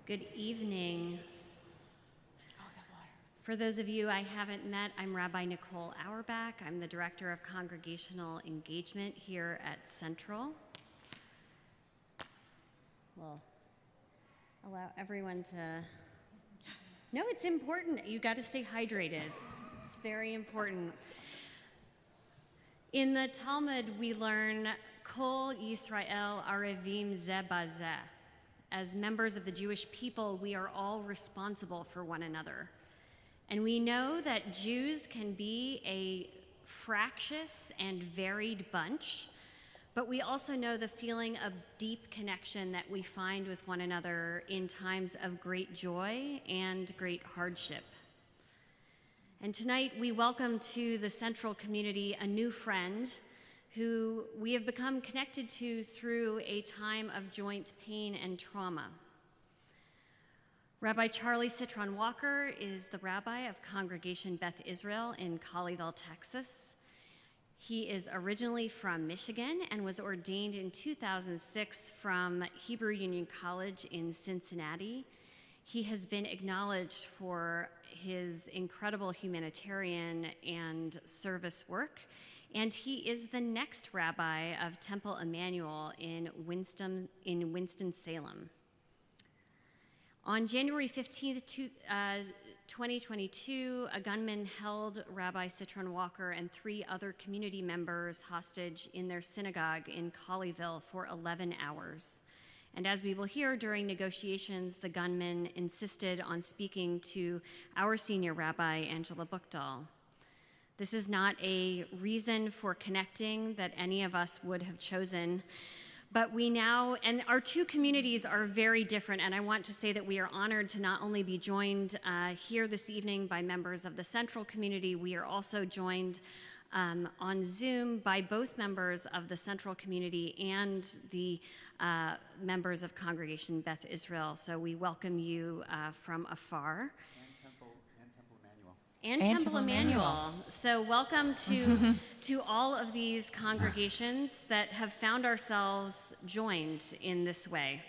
Good evening. For those of you I haven't met, I'm Rabbi Nicole Auerbach. I'm the Director of Congregational Engagement here at Central. We'll allow everyone to... No, it's important. You got to stay hydrated. It's very important. In the Talmud, we learn Kol Yisrael Arevim Zeh Bazeh. As members of the Jewish people, we are all responsible for one another. And we know that Jews can be a fractious and varied bunch, but we also know the feeling of deep connection that we find with one another in times of great joy and great hardship. And tonight we welcome to the Central community a new friend who we have become connected to through a time of joint pain and trauma. Rabbi Charlie Cytron-Walker is the rabbi of Congregation Beth Israel in Colleyville, Texas. He is originally from Michigan and was ordained in 2006 from Hebrew Union College in Cincinnati. He has been acknowledged for his incredible humanitarian and service work, and he is the next rabbi of Temple Emmanuel in Winston-Salem. On January 15th, 2022, a gunman held Rabbi Cytron-Walker and 3 other community members hostage in their synagogue in Colleyville for 11 hours. And as we will hear during negotiations, the gunman insisted on speaking to our senior rabbi, Angela Buchdahl. This is not a reason for connecting that any of us would have chosen, but we now, and our two communities are very different, and I want to say that we are honored to not only be joined here this evening by members of the Central community, we are also joined on Zoom by both members of the Central community and the members of Congregation Beth Israel. So we welcome you from afar. And Temple Emmanuel. So welcome to all of these congregations that have found ourselves joined in this way.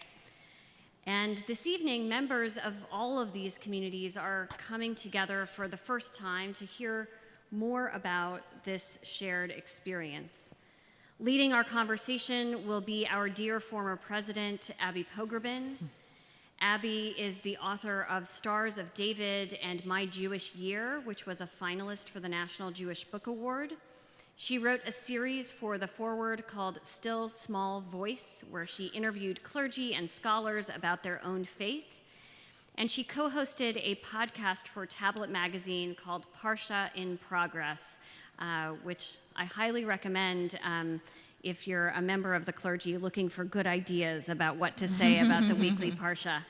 And this evening, members of all of these communities are coming together for the first time to hear more about this shared experience. Leading our conversation will be our dear former president, Abby Pogrebin. Abby is the author of Stars of David and My Jewish Year, which was a finalist for the National Jewish Book Award. She wrote a series for the Forward called Still Small Voice, where she interviewed clergy and scholars about their own faith. And she co-hosted a podcast for Tablet Magazine called Parsha in Progress, which I highly recommend if you're a member of the clergy looking for good ideas about what to say about the weekly Parsha.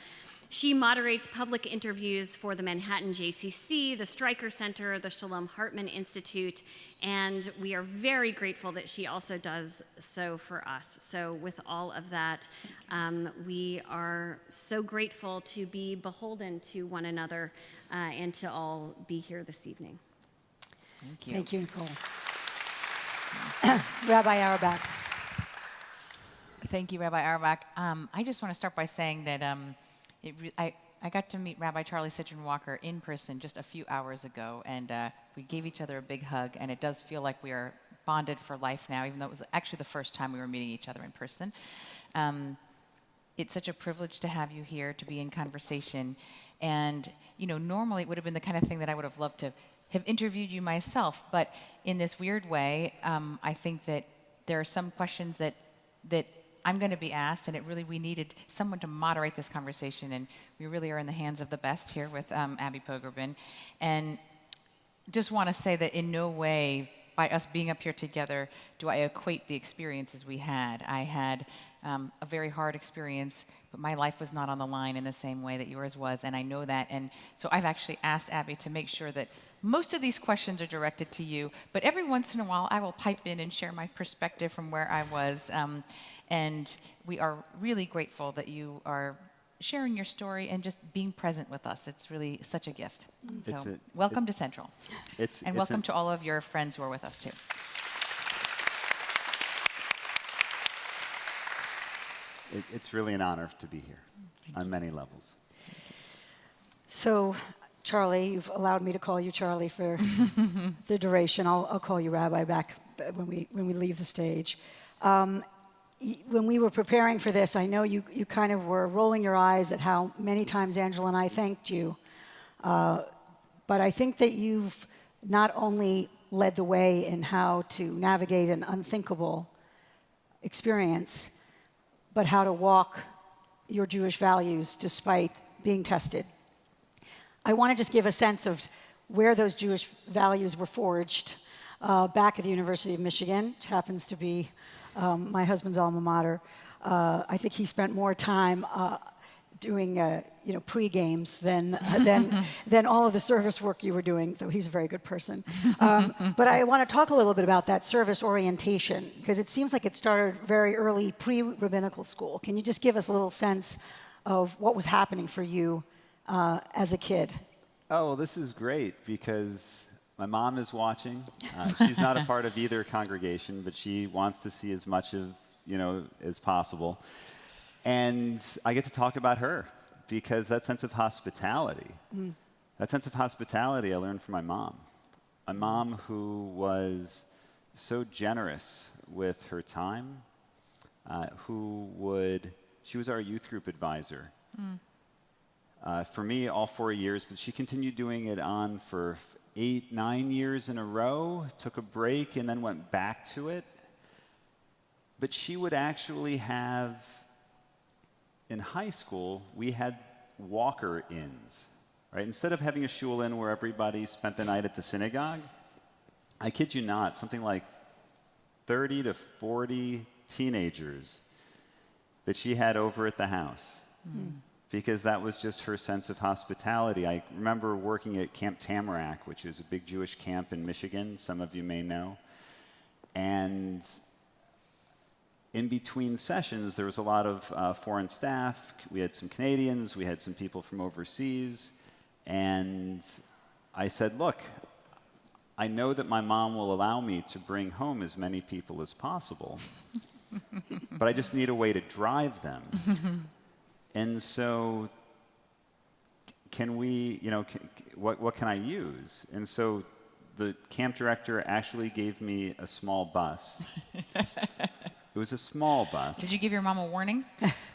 She moderates public interviews for the Manhattan JCC, the Stryker Center, the Shalom Hartman Institute, and we are very grateful that she also does so for us. So with all of that, we are so grateful to be beholden to one another and to all be here this evening. Thank you. Thank you, Nicole. Rabbi Auerbach. Thank you, Rabbi Auerbach. I just want to start by saying that I got to meet Rabbi Charlie Cytron-Walker in person just a few hours ago, and we gave each other a big hug, and it does feel like we are bonded for life now, even though it was actually the first time we were meeting each other in person. It's such a privilege to have you here, to be in conversation, and normally it would have been the kind of thing that I would have loved to have interviewed you myself, but in this weird way, I think that there are some questions that I'm going to be asked, and we needed someone to moderate this conversation, and we really are in the hands of the best here with Abby Pogrebin. And just want to say that in no way, by us being up here together, do I equate the experiences we had. I had a very hard experience, but my life was not on the line in the same way that yours was, and I know that. And so I've actually asked Abby to make sure that most of these questions are directed to you, but every once in a while I will pipe in and share my perspective from where I was. And we are really grateful that you are sharing your story and just being present with us. It's really such a gift. So welcome to Central. And welcome to all of your friends who are with us too. It's really an honor to be here on many levels. So, Charlie, you've allowed me to call you Charlie for the duration. I'll call you Rabbi back when we leave the stage. When we were preparing for this, I know you kind of were rolling your eyes at how many times Angela and I thanked you. But I think that you've not only led the way in how to navigate an unthinkable experience, but how to walk your Jewish values despite being tested. I want to just give a sense of where those Jewish values were forged back at the University of Michigan, which happens to be my husband's alma mater. I think he spent more time doing pre-games than all of the service work you were doing, though he's a very good person. But I want to talk a little bit about that service orientation, because it seems like it started very early, pre-rabbinical school. Can you just give us a little sense of what was happening for you as a kid? Oh, well, this is great because my mom is watching. She's not a part of either congregation, but she wants to see as much of, as possible. And I get to talk about her because that sense of hospitality, I learned from my mom. My mom, who was so generous with her time, she was our youth group advisor. For me, all 4 years, but she continued doing it on for 8, 9 years in a row, took a break, and then went back to it. But she would actually have, in high school, we had walker-ins, right? Instead of having a shul-in where everybody spent the night at the synagogue, I kid you not, something like 30 to 40 teenagers that she had over at the house. Because that was just her sense of hospitality. I remember working at Camp Tamarack, which is a big Jewish camp in Michigan, some of you may know. And in between sessions, there was a lot of foreign staff. We had some Canadians, we had some people from overseas. And I said, look, I know that my mom will allow me to bring home as many people as possible, but I just need a way to drive them. And so, can we, what can I use? And so, the camp director actually gave me a small bus. It was a small bus. Did you give your mom a warning?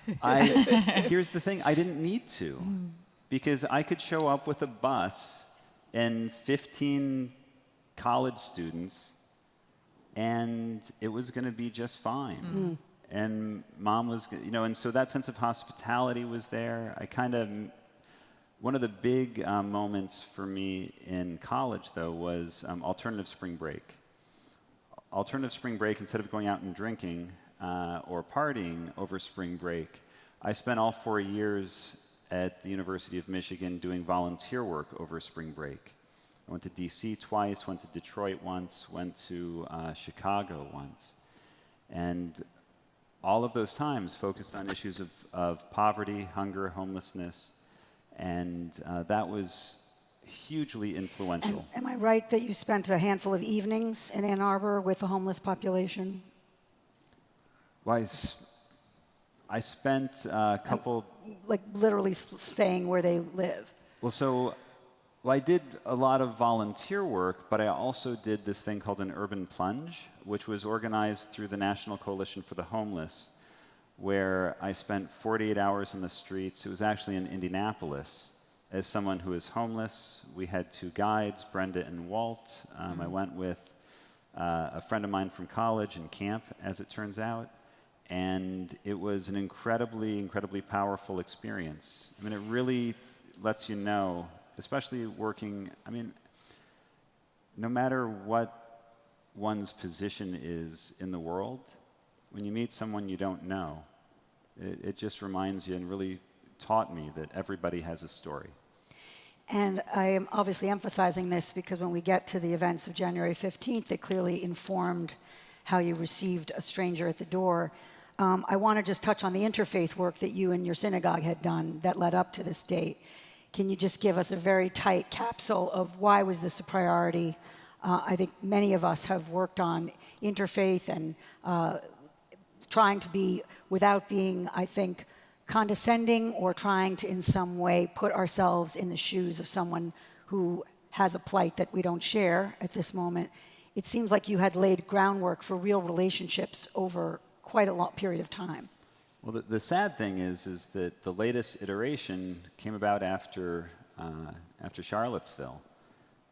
Here's the thing, I didn't need to, because I could show up with a bus and 15 college students, and it was going to be just fine. And mom was, and so that sense of hospitality was there. One of the big moments for me in college, though, was alternative spring break. Alternative spring break, instead of going out and drinking or partying over spring break, I spent all 4 years at the University of Michigan doing volunteer work over spring break. I went to DC twice, went to Detroit once, went to Chicago once. And all of those times focused on issues of poverty, hunger, homelessness, and that was hugely influential. And am I right that you spent a handful of evenings in Ann Arbor with the homeless population? Well, I spent a couple... Like literally staying where they live? Well, I did a lot of volunteer work, but I also did this thing called an urban plunge, which was organized through the National Coalition for the Homeless, where I spent 48 hours in the streets. It was actually in Indianapolis. As someone who is homeless, we had 2 guides, Brenda and Walt. I went with a friend of mine from college and camp, as it turns out. And it was an incredibly, incredibly powerful experience. I mean, it really lets you know, especially working, no matter what one's position is in the world, when you meet someone you don't know, it just reminds you and really taught me that everybody has a story. And I am obviously emphasizing this because when we get to the events of January 15th, it clearly informed how you received a stranger at the door. I want to just touch on the interfaith work that you and your synagogue had done that led up to this date. Can you just give us a very tight capsule of why was this a priority? I think many of us have worked on interfaith and trying to be, without being, I think, condescending or trying to in some way put ourselves in the shoes of someone who has a plight that we don't share at this moment. It seems like you had laid groundwork for real relationships over quite a long period of time. Well, the sad thing is that the latest iteration came about after Charlottesville.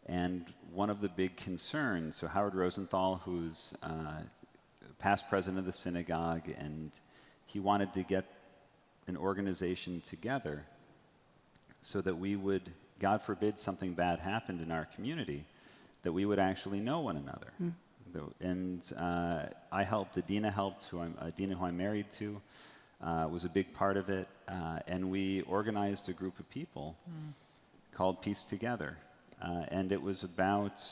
And one of the big concerns, so Howard Rosenthal, who's past president of the Synagogue, and he wanted to get an organization together so that we would, God forbid something bad happened in our community, that we would actually know one another. And I helped, Adina helped, Adina who I'm married to, was a big part of it. And we organized a group of people called Peace Together. And it was about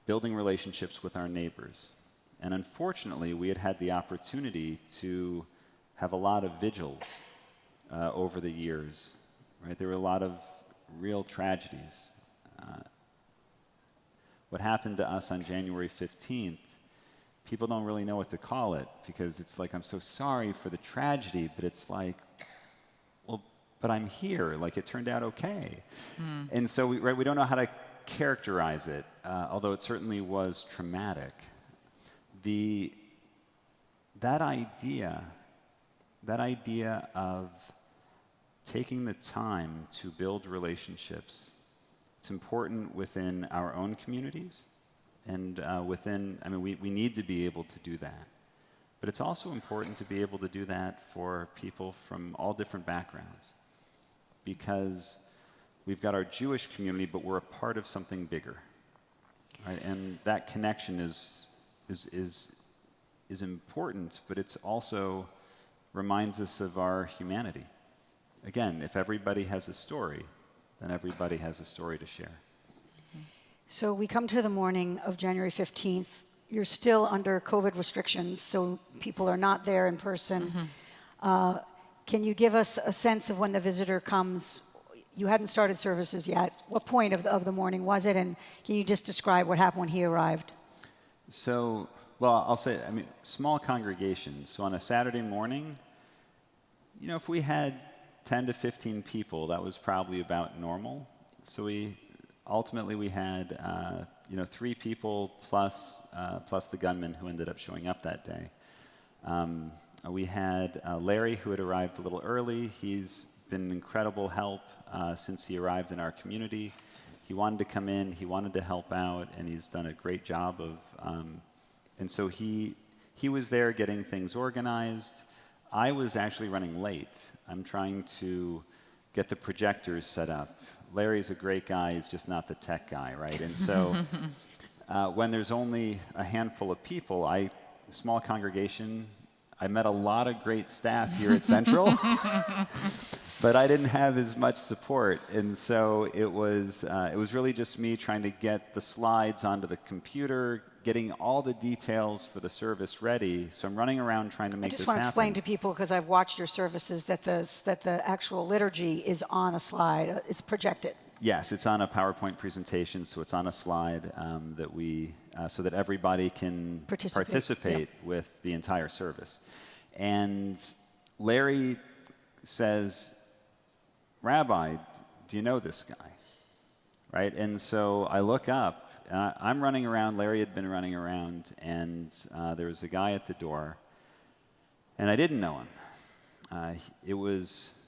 building relationships with our neighbors. And unfortunately, we had the opportunity to have a lot of vigils over the years. Right? There were a lot of real tragedies. What happened to us on January 15th, people don't really know what to call it, because it's like, I'm so sorry for the tragedy, but it's like, well, but I'm here. Like, it turned out okay. And so we don't know how to characterize it, although it certainly was traumatic. That idea of taking the time to build relationships, it's important within our own communities and we need to be able to do that. But it's also important to be able to do that for people from all different backgrounds, because we've got our Jewish community, but we're a part of something bigger. Right? And that connection is important, but it's also reminds us of our humanity. Again, if everybody has a story, then everybody has a story to share. So we come to the morning of January 15th. You're still under COVID restrictions, so people are not there in person. Can you give us a sense of when the visitor comes? You hadn't started services yet. What point of the morning was it? And can you just describe what happened when he arrived? So, well, I'll say, small congregations. So on a Saturday morning, if we had 10 to 15 people, that was probably about normal. So ultimately we had 3 people plus the gunman who ended up showing up that day. We had Larry, who had arrived a little early. He's been an incredible help since he arrived in our community. He wanted to come in, he wanted to help out, and he's done a great job of. And so he was there getting things organized. I was actually running late. I'm trying to get the projectors set up. Larry's a great guy, he's just not the tech guy, right? And so when there's only a handful of people, small congregation, I met a lot of great staff here at Central, but I didn't have as much support. And so it was really just me trying to get the slides onto the computer, getting all the details for the service ready. So I'm running around trying to make this happen. I just want to explain to people, because I've watched your services, that the actual liturgy is on a slide. It's projected. Yes, it's on a PowerPoint presentation, so it's on a slide that we, so that everybody can participate with the entire service. And Larry says, "Rabbi, do you know this guy?" Right? And so I look up, I'm running around, Larry had been running around, and there was a guy at the door, and I didn't know him. It was,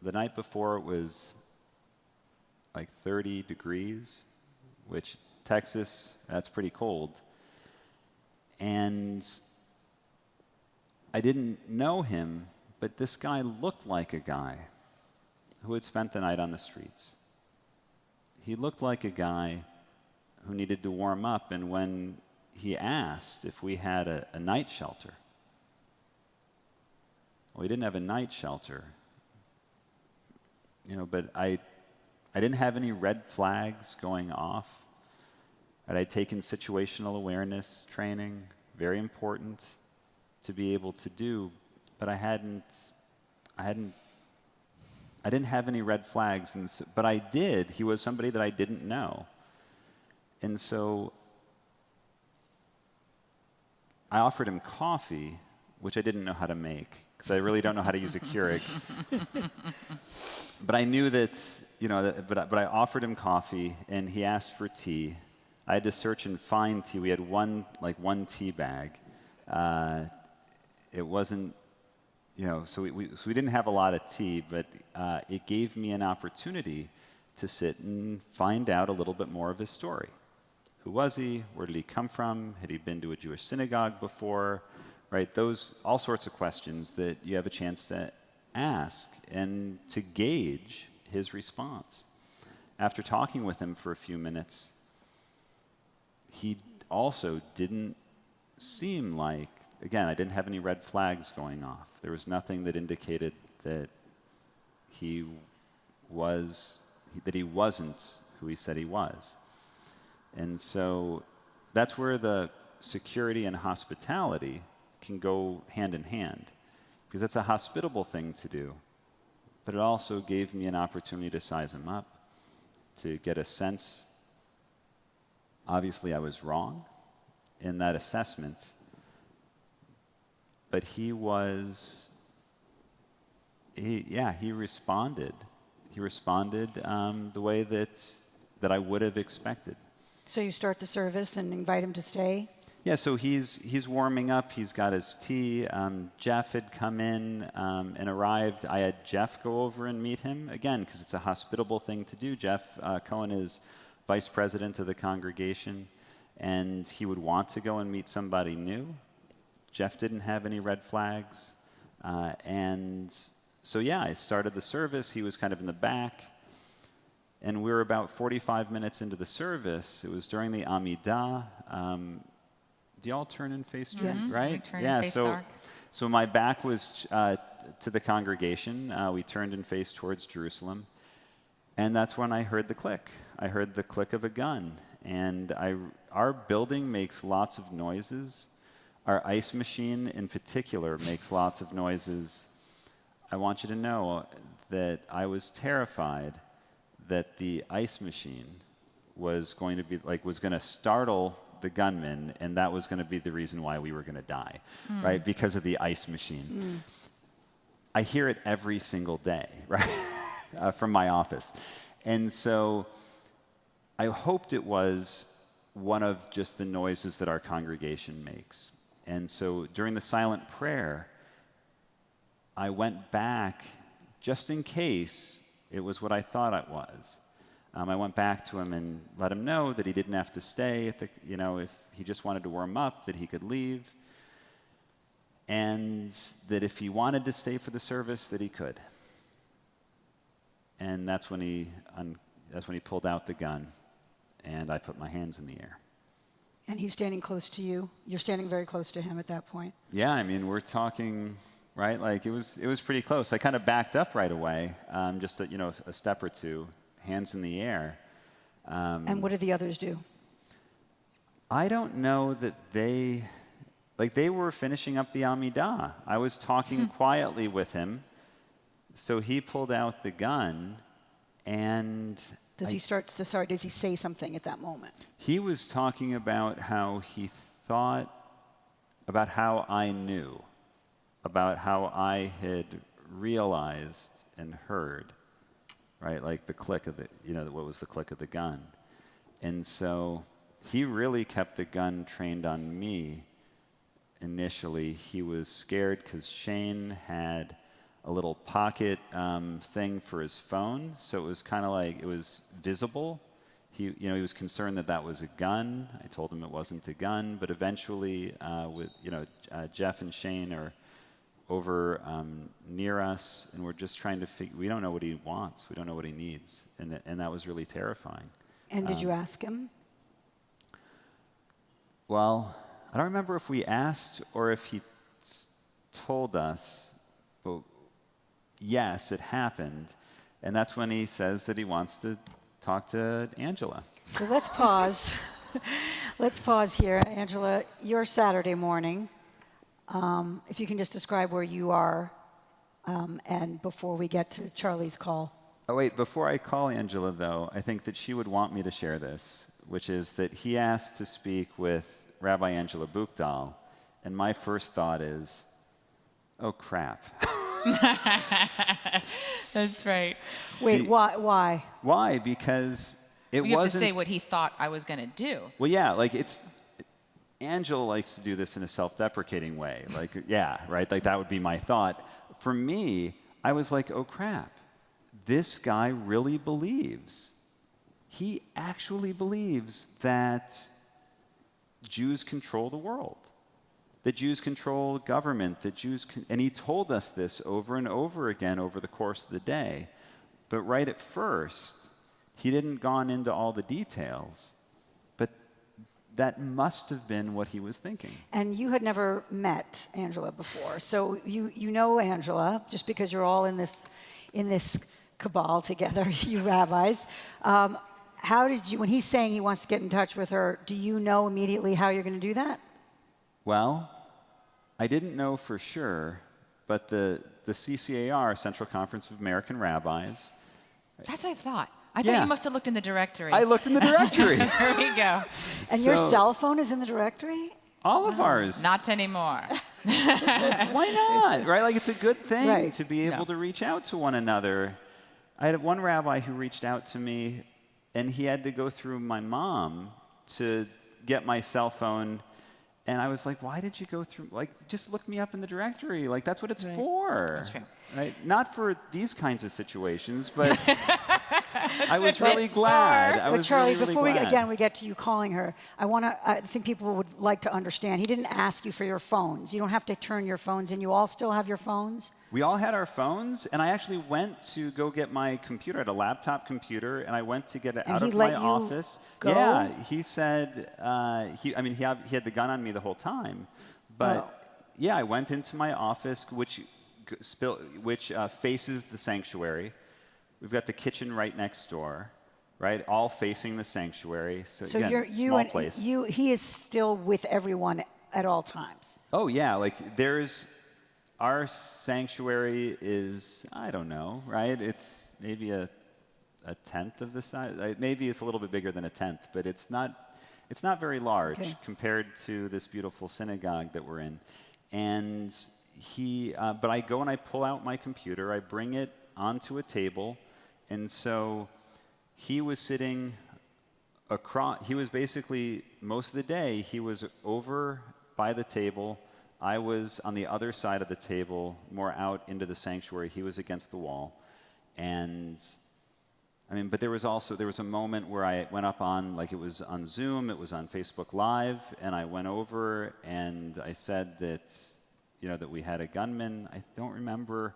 the night before, it was like 30 degrees, which Texas, that's pretty cold. And I didn't know him, but this guy looked like a guy who had spent the night on the streets. He looked like a guy who needed to warm up, and when he asked if we had a night shelter, well, we didn't have a night shelter, but I didn't have any red flags going off. I'd taken situational awareness training, very important to be able to do, but I didn't have any red flags, but I did. He was somebody that I didn't know. And so I offered him coffee, which I didn't know how to make. because I really don't know how to use a Keurig. But I knew that, but I offered him coffee, and he asked for tea. I had to search and find tea. We had one tea bag. It wasn't, so we didn't have a lot of tea, but it gave me an opportunity to sit and find out a little bit more of his story. Who was he? Where did he come from? Had he been to a Jewish synagogue before? Right? Those, all sorts of questions that you have a chance to ask and to gauge his response. After talking with him for a few minutes, he also didn't seem like, again, I didn't have any red flags going off. There was nothing that indicated that he wasn't who he said he was. And so that's where the security and hospitality can go hand in hand, because that's a hospitable thing to do. But it also gave me an opportunity to size him up, to get a sense. Obviously, I was wrong in that assessment, but he responded. He responded the way that I would have expected. So you start the service and invite him to stay? Yeah, so he's warming up. He's got his tea. Jeff had come in and arrived. I had Jeff go over and meet him, again, because it's a hospitable thing to do. Jeff Cohen is vice president of the congregation, and he would want to go and meet somebody new. Jeff didn't have any red flags. And so, I started the service. He was kind of in the back. And we were about 45 minutes into the service. It was during the Amidah. Do y'all turn and face church, Yes. right? Turn and face dark. So my back was to the congregation. We turned and faced towards Jerusalem. And that's when I heard the click. I heard the click of a gun. And our building makes lots of noises. Our ice machine in particular makes lots of noises. I want you to know that I was terrified that the ice machine was going to startle the gunman, and that was going to be the reason why we were going to die, right? Because of the ice machine. I hear it every single day, right? From my office. And so I hoped it was one of just the noises that our congregation makes. And so during the silent prayer, I went back just in case it was what I thought it was. I went back to him and let him know that he didn't have to stay at the, if he just wanted to warm up, that he could leave. And that if he wanted to stay for the service, that he could. And that's when he pulled out the gun, and I put my hands in the air. And he's standing close to you. You're standing very close to him at that point. Yeah, I mean, we're talking, right? Like it was pretty close. I kind of backed up right away, just a step or two, hands in the air. And what did the others do? I don't know that they were finishing up the Amidah. I was talking quietly with him, so he pulled out the gun, and Does he say something at that moment? he was talking about how he thought, about how I knew, about how I had realized and heard, right? Like the click of what was the click of the gun. And so he really kept the gun trained on me initially. He was scared because Shane had a little pocket thing for his phone, so it was kind of like it was visible. He was concerned that was a gun. I told him it wasn't a gun, but eventually, Jeff and Shane are over near us, and we're just trying to figure. We don't know what he wants. We don't know what he needs, and that was really terrifying. And did you ask him? Well, I don't remember if we asked or if he told us, but yes, it happened. And that's when he says that he wants to talk to Angela. So let's pause. Let's pause here. Angela, your Saturday morning, if you can just describe where you are, and before we get to Charlie's call. Oh, wait, before I call Angela, though, I think that she would want me to share this, which is that he asked to speak with Rabbi Angela Buchdahl, and my first thought is, oh, crap. That's right. Wait, why? Why? Because it wasn't... You have to say what he thought I was going to do. Well, yeah, like Angela likes to do this in a self-deprecating way. Like, yeah, right? Like, that would be my thought. For me, I was like, oh, crap. This guy really believes. He actually believes that Jews control the world, that Jews control government, that and he told us this over and over again over the course of the day. But right at first, he didn't gone into all the details, but that must have been what he was thinking. And you had never met Angela before, so you know Angela just because you're all in this cabal together, you rabbis. How did you, when he's saying he wants to get in touch with her, do you know immediately how you're going to do that? Well, I didn't know for sure, but the CCAR, Central Conference of American Rabbis. That's what I thought. I thought you must have looked in the directory. I looked in the directory. There we go. And your cell phone is in the directory? All of ours. Not anymore. Why not? Right? Like, it's a good thing to be able No. to reach out to one another. I had one rabbi who reached out to me, and he had to go through my mom to get my cell phone. And I was like, why did you go through? Like, just look me up in the directory. Like, that's what it's for. That's true. Right? Not for these kinds of situations, but I was really glad. But Charlie, really before glad. we get to you calling her, I think people would like to understand. He didn't ask you for your phones. You don't have to turn your phones in. You all still have your phones? We all had our phones, and I actually went to go get my computer. I had a laptop computer, and I went to get it out of my office. Go? Yeah, he said, he had the gun on me the whole time. But yeah, I went into my office, which faces the sanctuary. We've got the kitchen right next door, right? All facing the sanctuary. So again, small place. He is still with everyone at all times. Oh yeah, like our sanctuary is, I don't know, right? It's maybe a tenth of the size. Maybe it's a little bit bigger than a tenth, but it's not very large compared to this beautiful synagogue that we're in. And but I go and I pull out my computer, I bring it onto a table, and so he was sitting across, he was basically, most of the day, he was over by the table. I was on the other side of the table, more out into the sanctuary. He was against the wall. And but there was a moment where I went up on, like, it was on Zoom, it was on Facebook Live, and I went over and I said that, that we had a gunman. I don't remember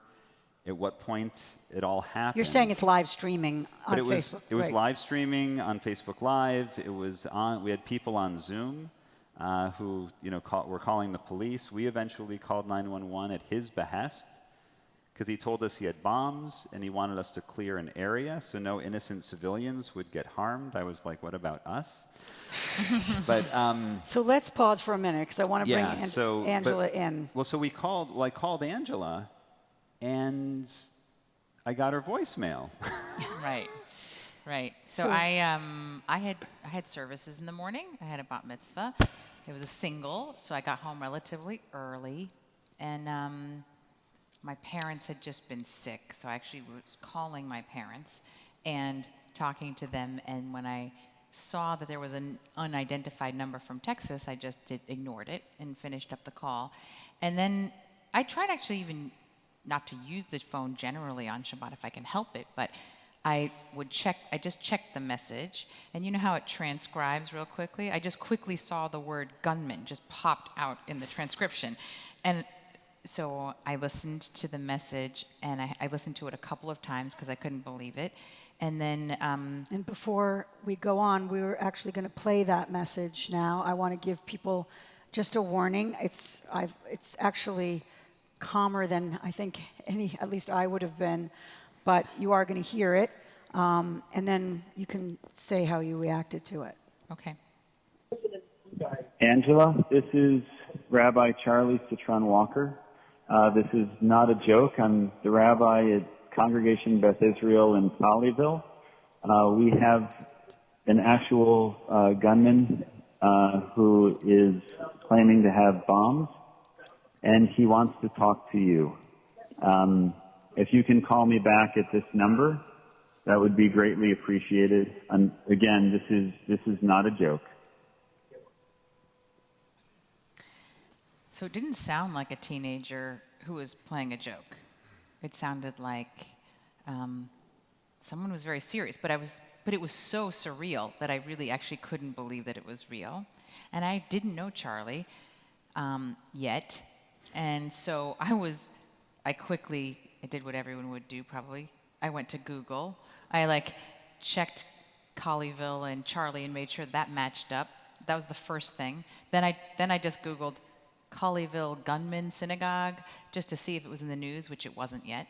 at what point it all happened. You're saying it's live streaming on Facebook. It was live streaming on Facebook Live. We had people on Zoom who were calling the police. We eventually called 911 at his behest because he told us he had bombs and he wanted us to clear an area so no innocent civilians would get harmed. I was like, what about us? But so let's pause for a minute because I want to bring Angela in. Well, so I called Angela, and I got her voicemail. Right. So I had services in the morning. I had a bat mitzvah. It was a single, so I got home relatively early, and my parents had just been sick, so I actually was calling my parents and talking to them. And when I saw that there was an unidentified number from Texas, I just ignored it and finished up the call. And then I tried actually even not to use the phone generally on Shabbat if I can help it, but I just checked the message, and you know how it transcribes real quickly? I just quickly saw the word gunman just popped out in the transcription. And so I listened to the message, and I listened to it a couple of times because I couldn't believe it. And then... and before we go on, we were actually going to play that message now. I want to give people just a warning. It's actually calmer than I think at least I would have been. But you are going to hear it, and then you can say how you reacted to it. Okay. Angela, this is Rabbi Charlie Cytron-Walker. This is not a joke. I'm the rabbi at Congregation Beth Israel in Colleyville. We have an actual gunman who is claiming to have bombs. and he wants to talk to you. If you can call me back at this number, that would be greatly appreciated. And again, this is not a joke. So it didn't sound like a teenager who was playing a joke. It sounded like someone was very serious, but it was so surreal that I really actually couldn't believe that it was real. And I didn't know Charlie yet. And so I did what everyone would do probably. I went to Google. I checked Colleyville and Charlie and made sure that matched up. That was the first thing. Then I just Googled Colleyville gunman synagogue just to see if it was in the news, which it wasn't yet.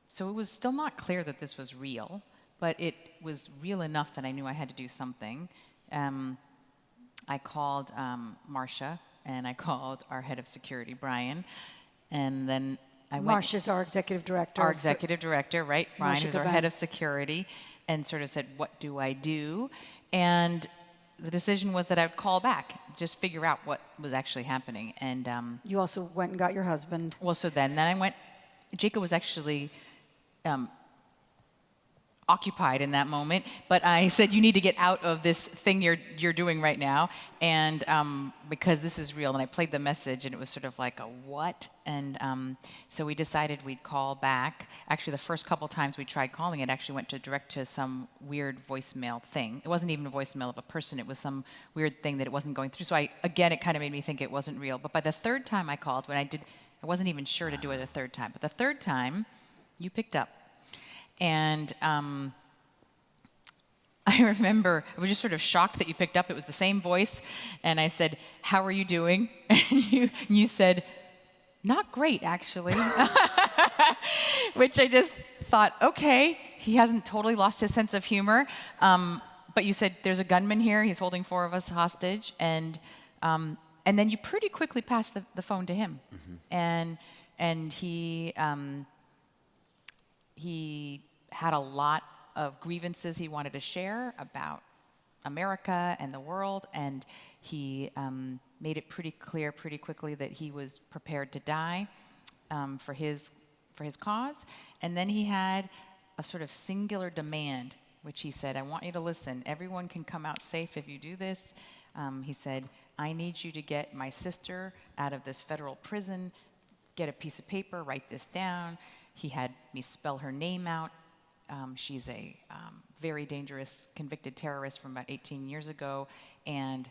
So it was still not clear that this was real, but it was real enough that I knew I had to do something. I called Marcia, and I called our head of security, Brian, and then I went... Marcia's our executive director. Our executive director, right? Brian, Marcia who's our Gavan. head of security, and sort of said, what do I do? And the decision was that I would call back, just figure out what was actually happening. And You also went and got your husband. well, so then I went. Jacob was actually occupied in that moment, but I said, you need to get out of this thing you're doing right now, and because this is real. And I played the message, and it was sort of like a what? And so we decided we'd call back. Actually, the first couple times we tried calling, it actually went direct to some weird voicemail thing. It wasn't even a voicemail of a person. It was some weird thing that it wasn't going through. So it kind of made me think it wasn't real. But by the third time I called, I wasn't even sure to do it a third time. But the third time, you picked up. And I remember I was just sort of shocked that you picked up. It was the same voice. And I said, how are you doing? And you said, not great, actually. Which I just thought, okay, he hasn't totally lost his sense of humor. But you said, there's a gunman here. He's holding 4 of us hostage. And then you pretty quickly passed the phone to him. Mm-hmm. And he had a lot of grievances he wanted to share about America and the world, and he made it pretty clear pretty quickly that he was prepared to die for his cause. And then he had a sort of singular demand, which he said, I want you to listen. Everyone can come out safe if you do this. He said, I need you to get my sister out of this federal prison, get a piece of paper, write this down. He had me spell her name out. She's a very dangerous convicted terrorist from about 18 years ago, and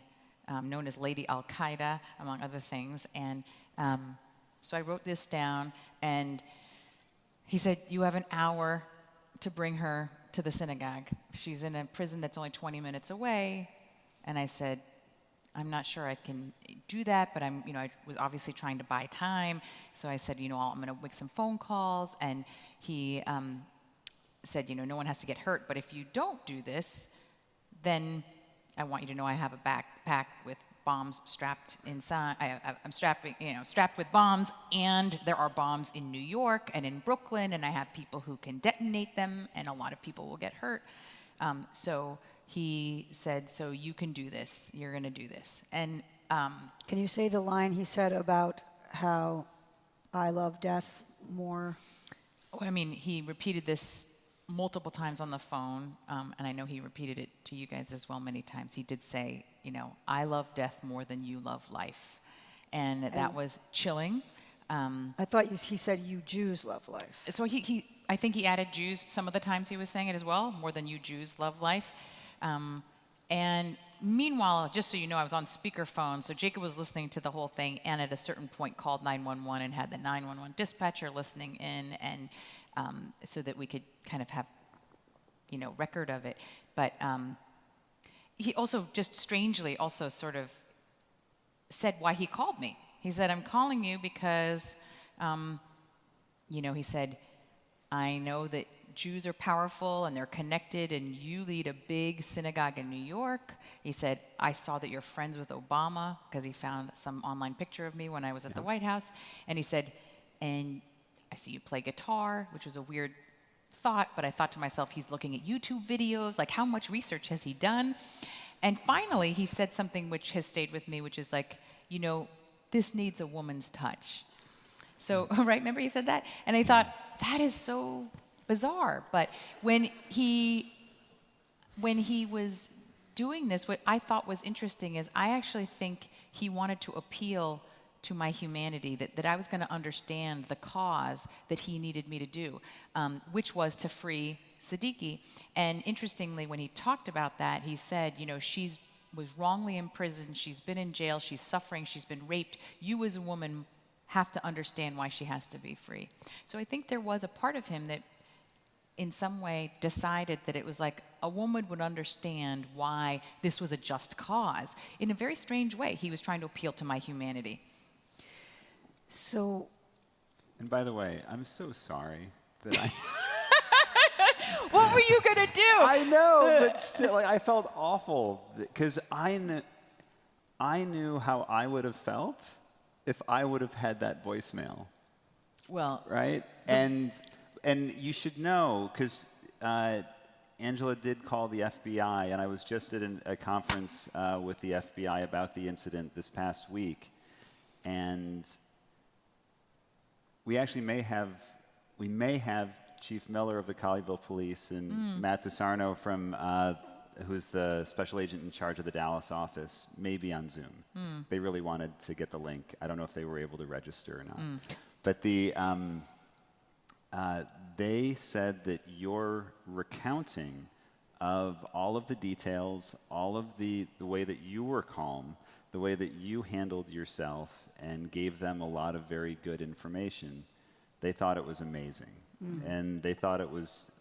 known as Lady Al-Qaeda, among other things. And so I wrote this down, and he said, you have an hour to bring her to the synagogue. She's in a prison that's only 20 minutes away. And I said, I'm not sure I can do that, but I was obviously trying to buy time. So I said, I'm going to make some phone calls. And he said, no one has to get hurt, but if you don't do this, then I want you to know I have a backpack with bombs strapped inside. I'm strapped with bombs, and there are bombs in New York and in Brooklyn, and I have people who can detonate them, and a lot of people will get hurt. So he said, so you can do this. You're going to do this. And Can you say the line he said about how I love death more? He repeated this multiple times on the phone, and I know he repeated it to you guys as well many times. He did say, I love death more than you love life. And that was chilling. I thought he said you Jews love life. So I think he added Jews some of the times he was saying it as well, more than you Jews love life. And meanwhile, just so you know, I was on speakerphone, so Jacob was listening to the whole thing, and at a certain point called 911 and had the 911 dispatcher listening in, and so that we could kind of have, record of it. But he also just strangely also sort of said why he called me. He said, I'm calling you because, he said, I know that Jews are powerful and they're connected, and you lead a big synagogue in New York. He said, I saw that you're friends with Obama, because he found some online picture of me when I was at the White House. And he said, and I see you play guitar, which was a weird thought, but I thought to myself, he's looking at YouTube videos, like how much research has he done? And finally, he said something which has stayed with me, which is like, this needs a woman's touch. So, right, remember he said that? And I thought, that is so bizarre. But when he was doing this, what I thought was interesting is I actually think he wanted to appeal to my humanity, that I was going to understand the cause that he needed me to do, which was to free Siddiqui. And interestingly, when he talked about that, he said, she was wrongly imprisoned, she's been in jail, she's suffering, she's been raped. You as a woman have to understand why she has to be free. So I think there was a part of him that in some way decided that it was like a woman would understand why this was a just cause. In a very strange way, he was trying to appeal to my humanity. So, And by the way, I'm so sorry that I... What were you going to do? I know, but still, I felt awful because I knew how I would have felt if I would have had that voicemail. Well, right? And you should know, because Angela did call the FBI, and I was just at a conference with the FBI about the incident this past week, and we actually may have Chief Miller of the Colleyville Police and Matt DeSarno from who's the special agent in charge of the Dallas office, maybe on Zoom. They really wanted to get the link. I don't know if they were able to register or not. But they said that your recounting of all of the details, all of the way that you were calm, the way that you handled yourself and gave them a lot of very good information, they thought it was amazing. And they thought it was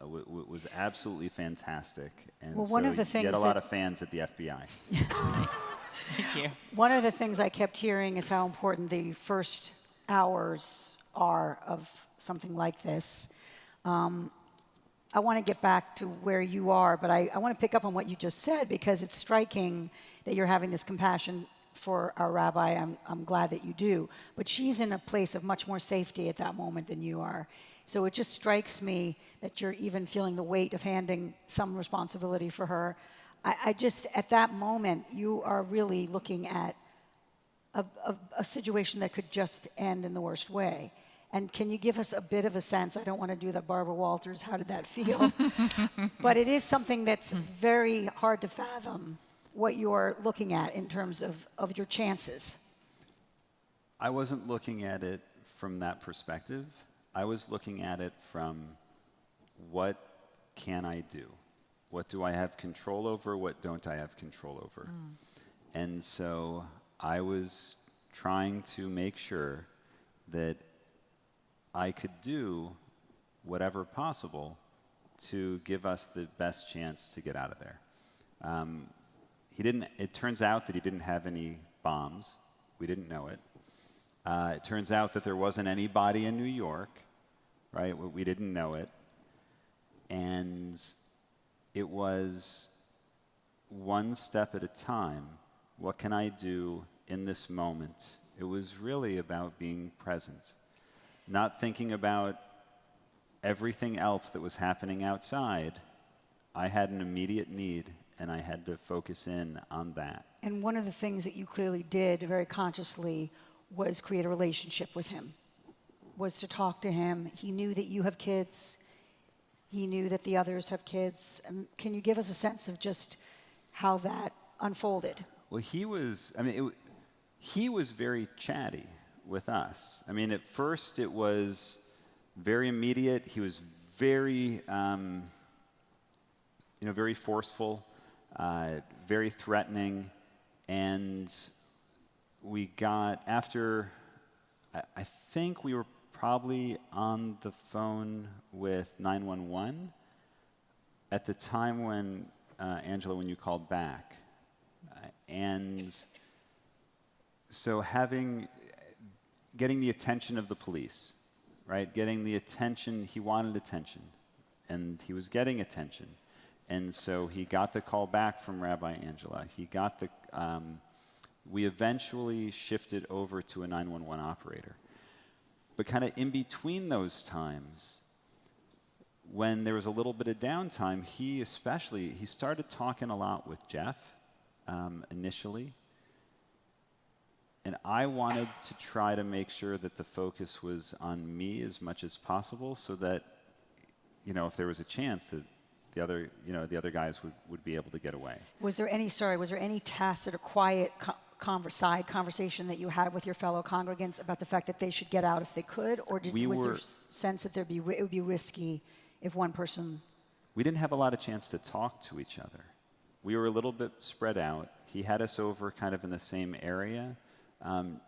absolutely fantastic. And well, one so of the things you had a lot of fans at the FBI. thank you. One of the things I kept hearing is how important the first hours are of something like this. I want to get back to where you are, but I want to pick up on what you just said, because it's striking that you're having this compassion for our rabbi. I'm glad that you do. But she's in a place of much more safety at that moment than you are. So it just strikes me that you're even feeling the weight of handing some responsibility for her. I just, at that moment, you are really looking at a situation that could just end in the worst way. And can you give us a bit of a sense? I don't want to do the Barbara Walters, how did that feel? But it is something that's very hard to fathom, what you're looking at in terms of your chances. I wasn't looking at it from that perspective. I was looking at it from, what can I do? What do I have control over? What don't I have control over? And so I was trying to make sure that I could do whatever possible to give us the best chance to get out of there. It turns out that he didn't have any bombs. We didn't know it. It turns out that there wasn't anybody in New York, right? We didn't know it. And it was one step at a time. What can I do in this moment? It was really about being present, not thinking about everything else that was happening outside. I had an immediate need, and I had to focus in on that. And one of the things that you clearly did very consciously was create a relationship with him, was to talk to him. He knew that you have kids. He knew that the others have kids. Can you give us a sense of just how that unfolded? Well, he was very chatty with us. I mean, at first it was very immediate. He was very, very forceful, very threatening. And we got, after, I think we were probably on the phone with 911 at the time when, Angela, when you called back. And so getting the attention of the police, right? Getting the attention, he wanted attention, and he was getting attention. And so he got the call back from Rabbi Angela. We eventually shifted over to a 911 operator. But kind of in between those times, when there was a little bit of downtime, he started talking a lot with Jeff initially. And I wanted to try to make sure that the focus was on me as much as possible, so that, if there was a chance that the other guys would be able to get away. Was there any tacit or quiet side conversation that you had with your fellow congregants about the fact that they should get out if they could, or was there a sense that it would be risky if one person? We didn't have a lot of chance to talk to each other. We were a little bit spread out. He had us over kind of in the same area.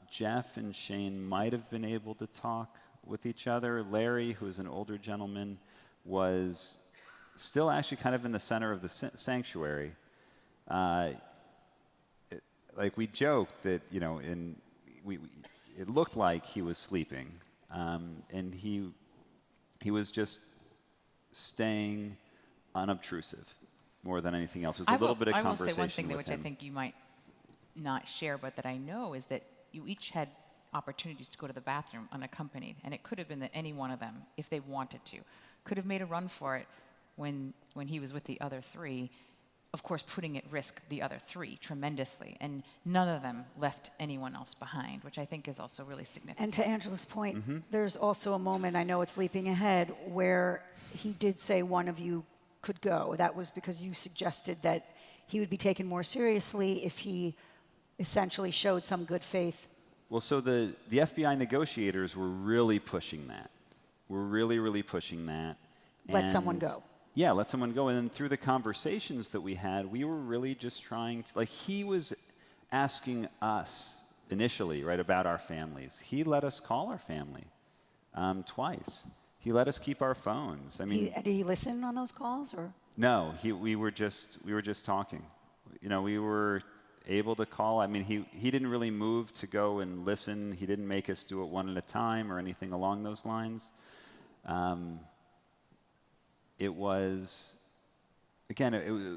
Jeff and Shane might have been able to talk with each other. Larry, who is an older gentleman, was still actually kind of in the center of the sanctuary. We joked that, it looked like he was sleeping, and he was just staying unobtrusive more than anything else. It was a little bit of conversation. I will say one thing with which him. I think you might not share, but that I know, is that you each had opportunities to go to the bathroom unaccompanied, and it could have been that any one of them, if they wanted to, could have made a run for it when he was with the other three, of course putting at risk the other three tremendously, and none of them left anyone else behind, which I think is also really significant. And to Angela's point, there's also a moment, I know it's leaping ahead, where he did say one of you could go. That was because you suggested that he would be taken more seriously if he essentially showed some good faith. Well, so the FBI negotiators were really pushing that. We're really pushing that. Let someone go. Yeah, let someone go. And then through the conversations that we had, we were really just trying to, he was asking us initially, right, about our families. He let us call our family twice. He let us keep our phones. I mean, Did he listen on those calls, or? No, we were just talking. We were able to call. I mean, he didn't really move to go and listen. He didn't make us do it one at a time or anything along those lines. It was, again, it was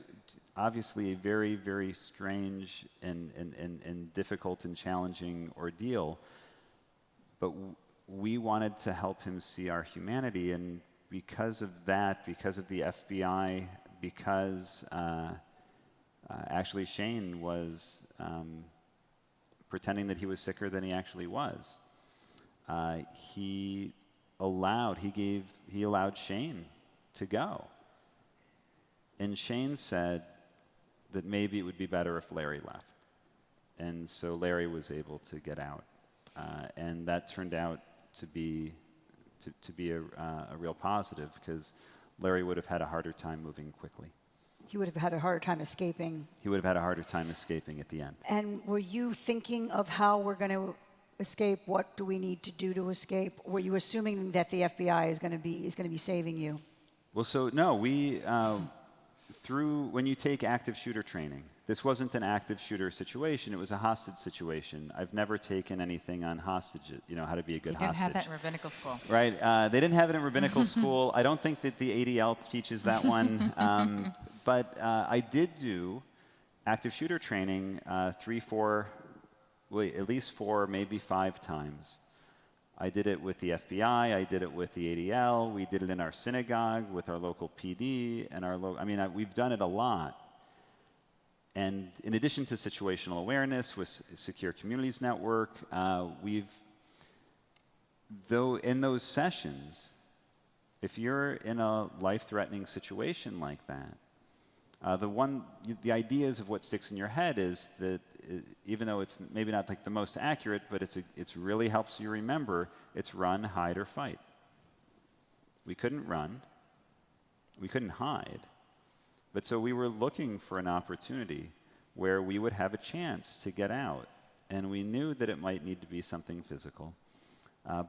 obviously a very, very strange and difficult and challenging ordeal. But we wanted to help him see our humanity, and because of that, because of the FBI, because actually Shane was pretending that he was sicker than he actually was. He allowed Shane to go. And Shane said that maybe it would be better if Larry left. And so Larry was able to get out. And that turned out to be a real positive, because Larry would have had a harder time moving quickly. He would have had a harder time escaping. He would have had a harder time escaping at the end. And were you thinking of how we're going to escape? What do we need to do to escape? Were you assuming that the FBI is going to be saving you? Well, so no, when you take active shooter training, this wasn't an active shooter situation, it was a hostage situation. I've never taken anything on hostages, how to be a good hostage. They didn't have that in rabbinical school. Right, they didn't have it in rabbinical school. I don't think that the ADL teaches that one, but I did do active shooter training at least 4, maybe 5 times. I did it with the FBI, I did it with the ADL, we did it in our synagogue with our local PD, and we've done it a lot. And in addition to situational awareness with Secure Communities Network, in those sessions, if you're in a life-threatening situation like that, the ideas of what sticks in your head is that even though it's maybe not the most accurate, but it's really helps you remember, it's run, hide, or fight. We couldn't run. We couldn't hide. But so we were looking for an opportunity where we would have a chance to get out. And we knew that it might need to be something physical.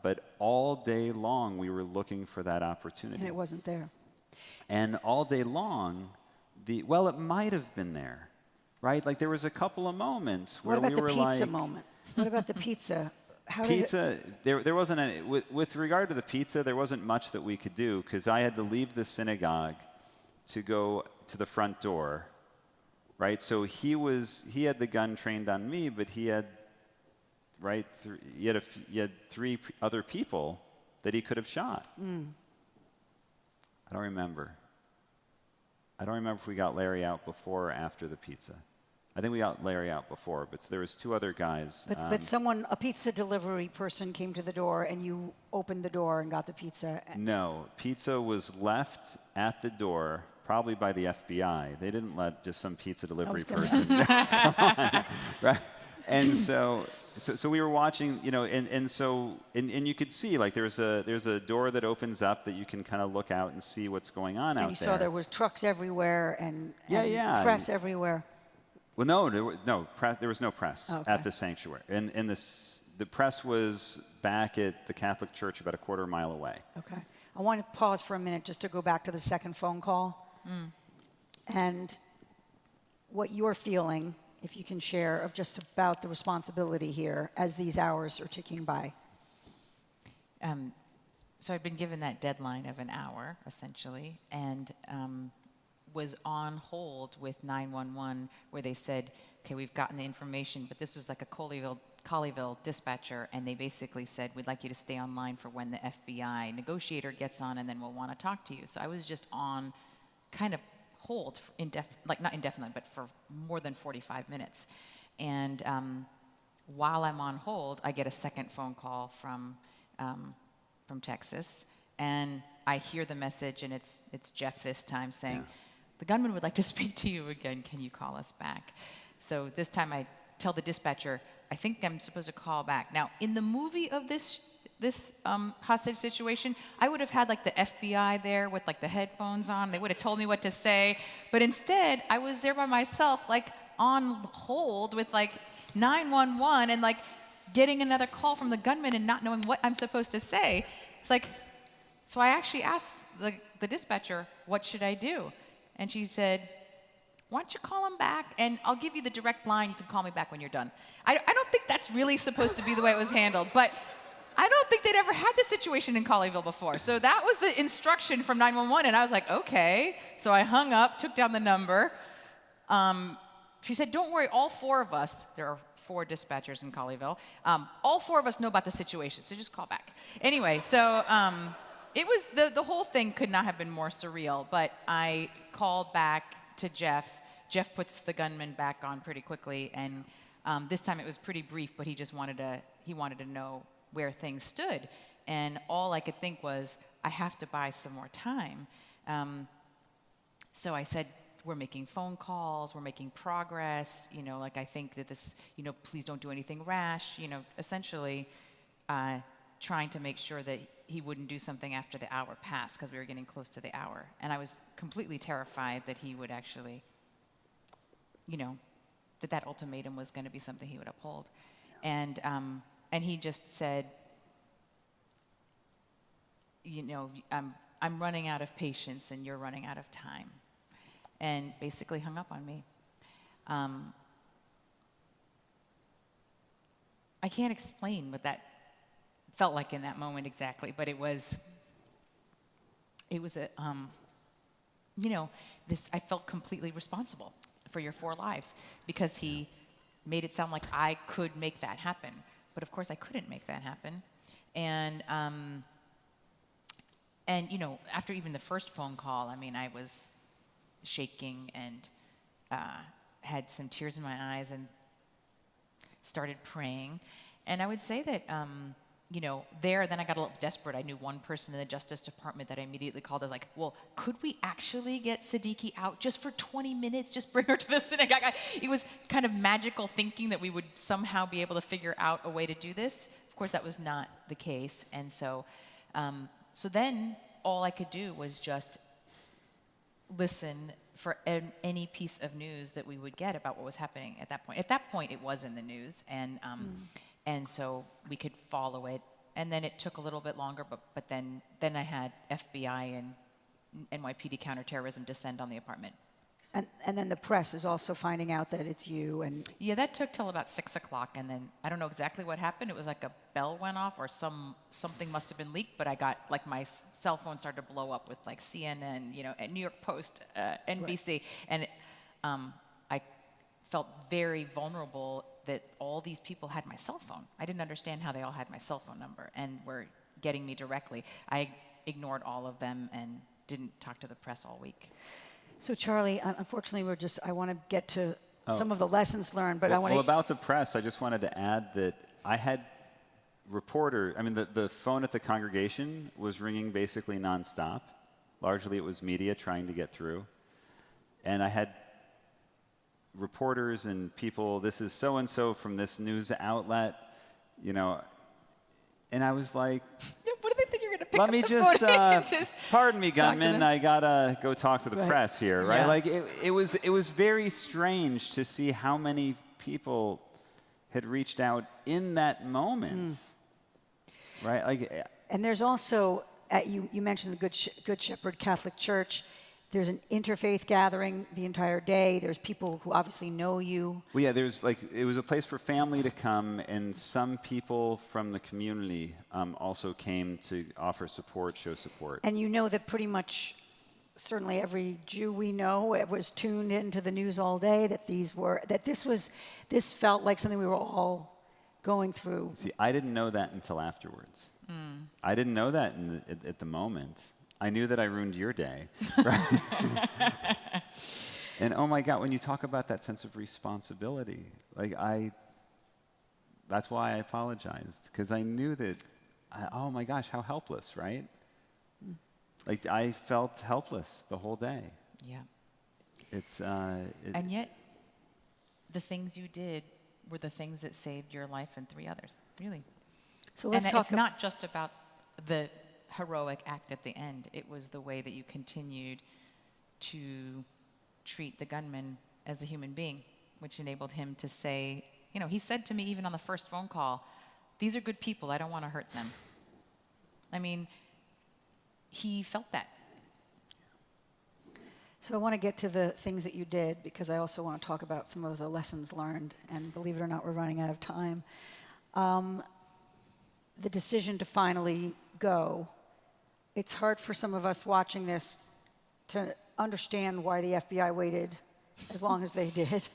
But all day long, we were looking for that opportunity. And it wasn't there. And all day long, it might have been there. Right? There was a couple of moments where we were like... What about the pizza moment? What about the pizza? There wasn't any... With regard to the pizza, there wasn't much that we could do, because I had to leave the synagogue to go to the front door, right? So he had the gun trained on me, but he had, right, he had 3 other people that he could have shot. I don't remember if we got Larry out before or after the pizza. I think we got Larry out before, but there was 2 other guys. But a pizza delivery person came to the door and you opened the door and got the pizza. No, pizza was left at the door, probably by the FBI. They didn't let just some pizza delivery person. Come on, right? And so we were watching, and you could see like there's a door that opens up that you can kind of look out and see what's going on out there. And you saw there was trucks everywhere and press everywhere. Well, no, there was no press at the sanctuary, and the press was back at the Catholic Church about a quarter mile away. Okay, I want to pause for a minute just to go back to the second phone call, and what you're feeling, if you can share, of just about the responsibility here as these hours are ticking by. So I'd been given that deadline of an hour, essentially, and was on hold with 911 where they said, okay, we've gotten the information, but this was like a Colleyville dispatcher, and they basically said, we'd like you to stay online for when the FBI negotiator gets on, and then we'll want to talk to you. So I was just on kind of hold, not indefinitely, but for more than 45 minutes. And while I'm on hold, I get a second phone call from Texas, and I hear the message, and it's Jeff this time saying, the gunman would like to speak to you again. Can you call us back? So this time I tell the dispatcher, I think I'm supposed to call back. Now, in the movie of this hostage situation, I would have had like the FBI there with like the headphones on. They would have told me what to say. But instead, I was there by myself, like on hold with like 911 and like getting another call from the gunman and not knowing what I'm supposed to say. It's like, so I actually asked the dispatcher, what should I do? And she said, why don't you call him back, and I'll give you the direct line. You can call me back when you're done. I don't think that's really supposed to be the way it was handled, but I don't think they'd ever had this situation in Colleyville before. So that was the instruction from 911, and I was like, okay. So I hung up, took down the number. She said, don't worry, all 4 of us, there are 4 dispatchers in Colleyville, all 4 of us know about the situation, so just call back. Anyway, so it was, the whole thing could not have been more surreal, but I called back to Jeff. Jeff puts the gunman back on pretty quickly, and this time it was pretty brief, but he just wanted to know where things stood. And all I could think was, I have to buy some more time. So I said, we're making phone calls, we're making progress, like I think that this, please don't do anything rash, essentially trying to make sure that he wouldn't do something after the hour passed, because we were getting close to the hour. And I was completely terrified that he would actually, that ultimatum was going to be something he would uphold. And he just said, I'm running out of patience and you're running out of time. And basically hung up on me. I can't explain what that felt like in that moment exactly, but it was a, I felt completely responsible for your 4 lives, because he made it sound like I could make that happen. But of course I couldn't make that happen. And after even the first phone call, I was shaking and had some tears in my eyes and started praying. And I would say that, then I got a little desperate. I knew one person in the Justice Department that I immediately called. I was like, well, could we actually get Siddiqui out just for 20 minutes? Just bring her to the synagogue. It was kind of magical thinking that we would somehow be able to figure out a way to do this. Of course, that was not the case. And so then all I could do was just listen for any piece of news that we would get about what was happening at that point. At that point, it was in the news, and so we could follow it. And then it took a little bit longer, but then I had FBI and NYPD counterterrorism descend on the apartment. And then the press is also finding out that it's you. And yeah, that took till about 6 o'clock, and then I don't know exactly what happened. It was like a bell went off, or something must have been leaked. But I got like my cell phone started to blow up with like CNN, and New York Post, NBC, and I felt very vulnerable that all these people had my cell phone. I didn't understand how they all had my cell phone number and were getting me directly. I ignored all of them and didn't talk to the press all week. So Charlie, unfortunately, I want to get to some of the lessons learned. But I want Well, to. about the press, I just wanted to add that I had the phone at the congregation was ringing basically nonstop. Largely it was media trying to get through. And I had reporters and people, this is so-and-so from this news outlet, and I was like, What do they think you're going to pick let up me the just, phone and just pardon me, talk to gunman, them? I gotta go talk to the press here, right? Yeah. Like it was very strange to see how many people had reached out in that moment, right? Like, And there's also, you mentioned the Good Shepherd Catholic Church. There's an interfaith gathering the entire day. There's people who obviously know you. well, yeah, it was a place for family to come, and some people from the community also came to offer support, show support. And you know that pretty much, certainly every Jew we know was tuned into the news all day, that this felt like something we were all going through. See, I didn't know that until afterwards. I didn't know that at the moment. I knew that I ruined your day. Right? And oh my God, when you talk about that sense of responsibility, that's why I apologized, because I knew that, oh my gosh, how helpless, right? Like I felt helpless the whole day. Yeah. And yet, the things you did were the things that saved your life and 3 others, really. So let's and talk it's not just about the heroic act at the end. It was the way that you continued to treat the gunman as a human being, which enabled him to say, he said to me even on the first phone call, these are good people, I don't want to hurt them. I mean, he felt that. So I want to get to the things that you did, because I also want to talk about some of the lessons learned, and believe it or not, we're running out of time. The decision to finally go, it's hard for some of us watching this to understand why the FBI waited as long as they did.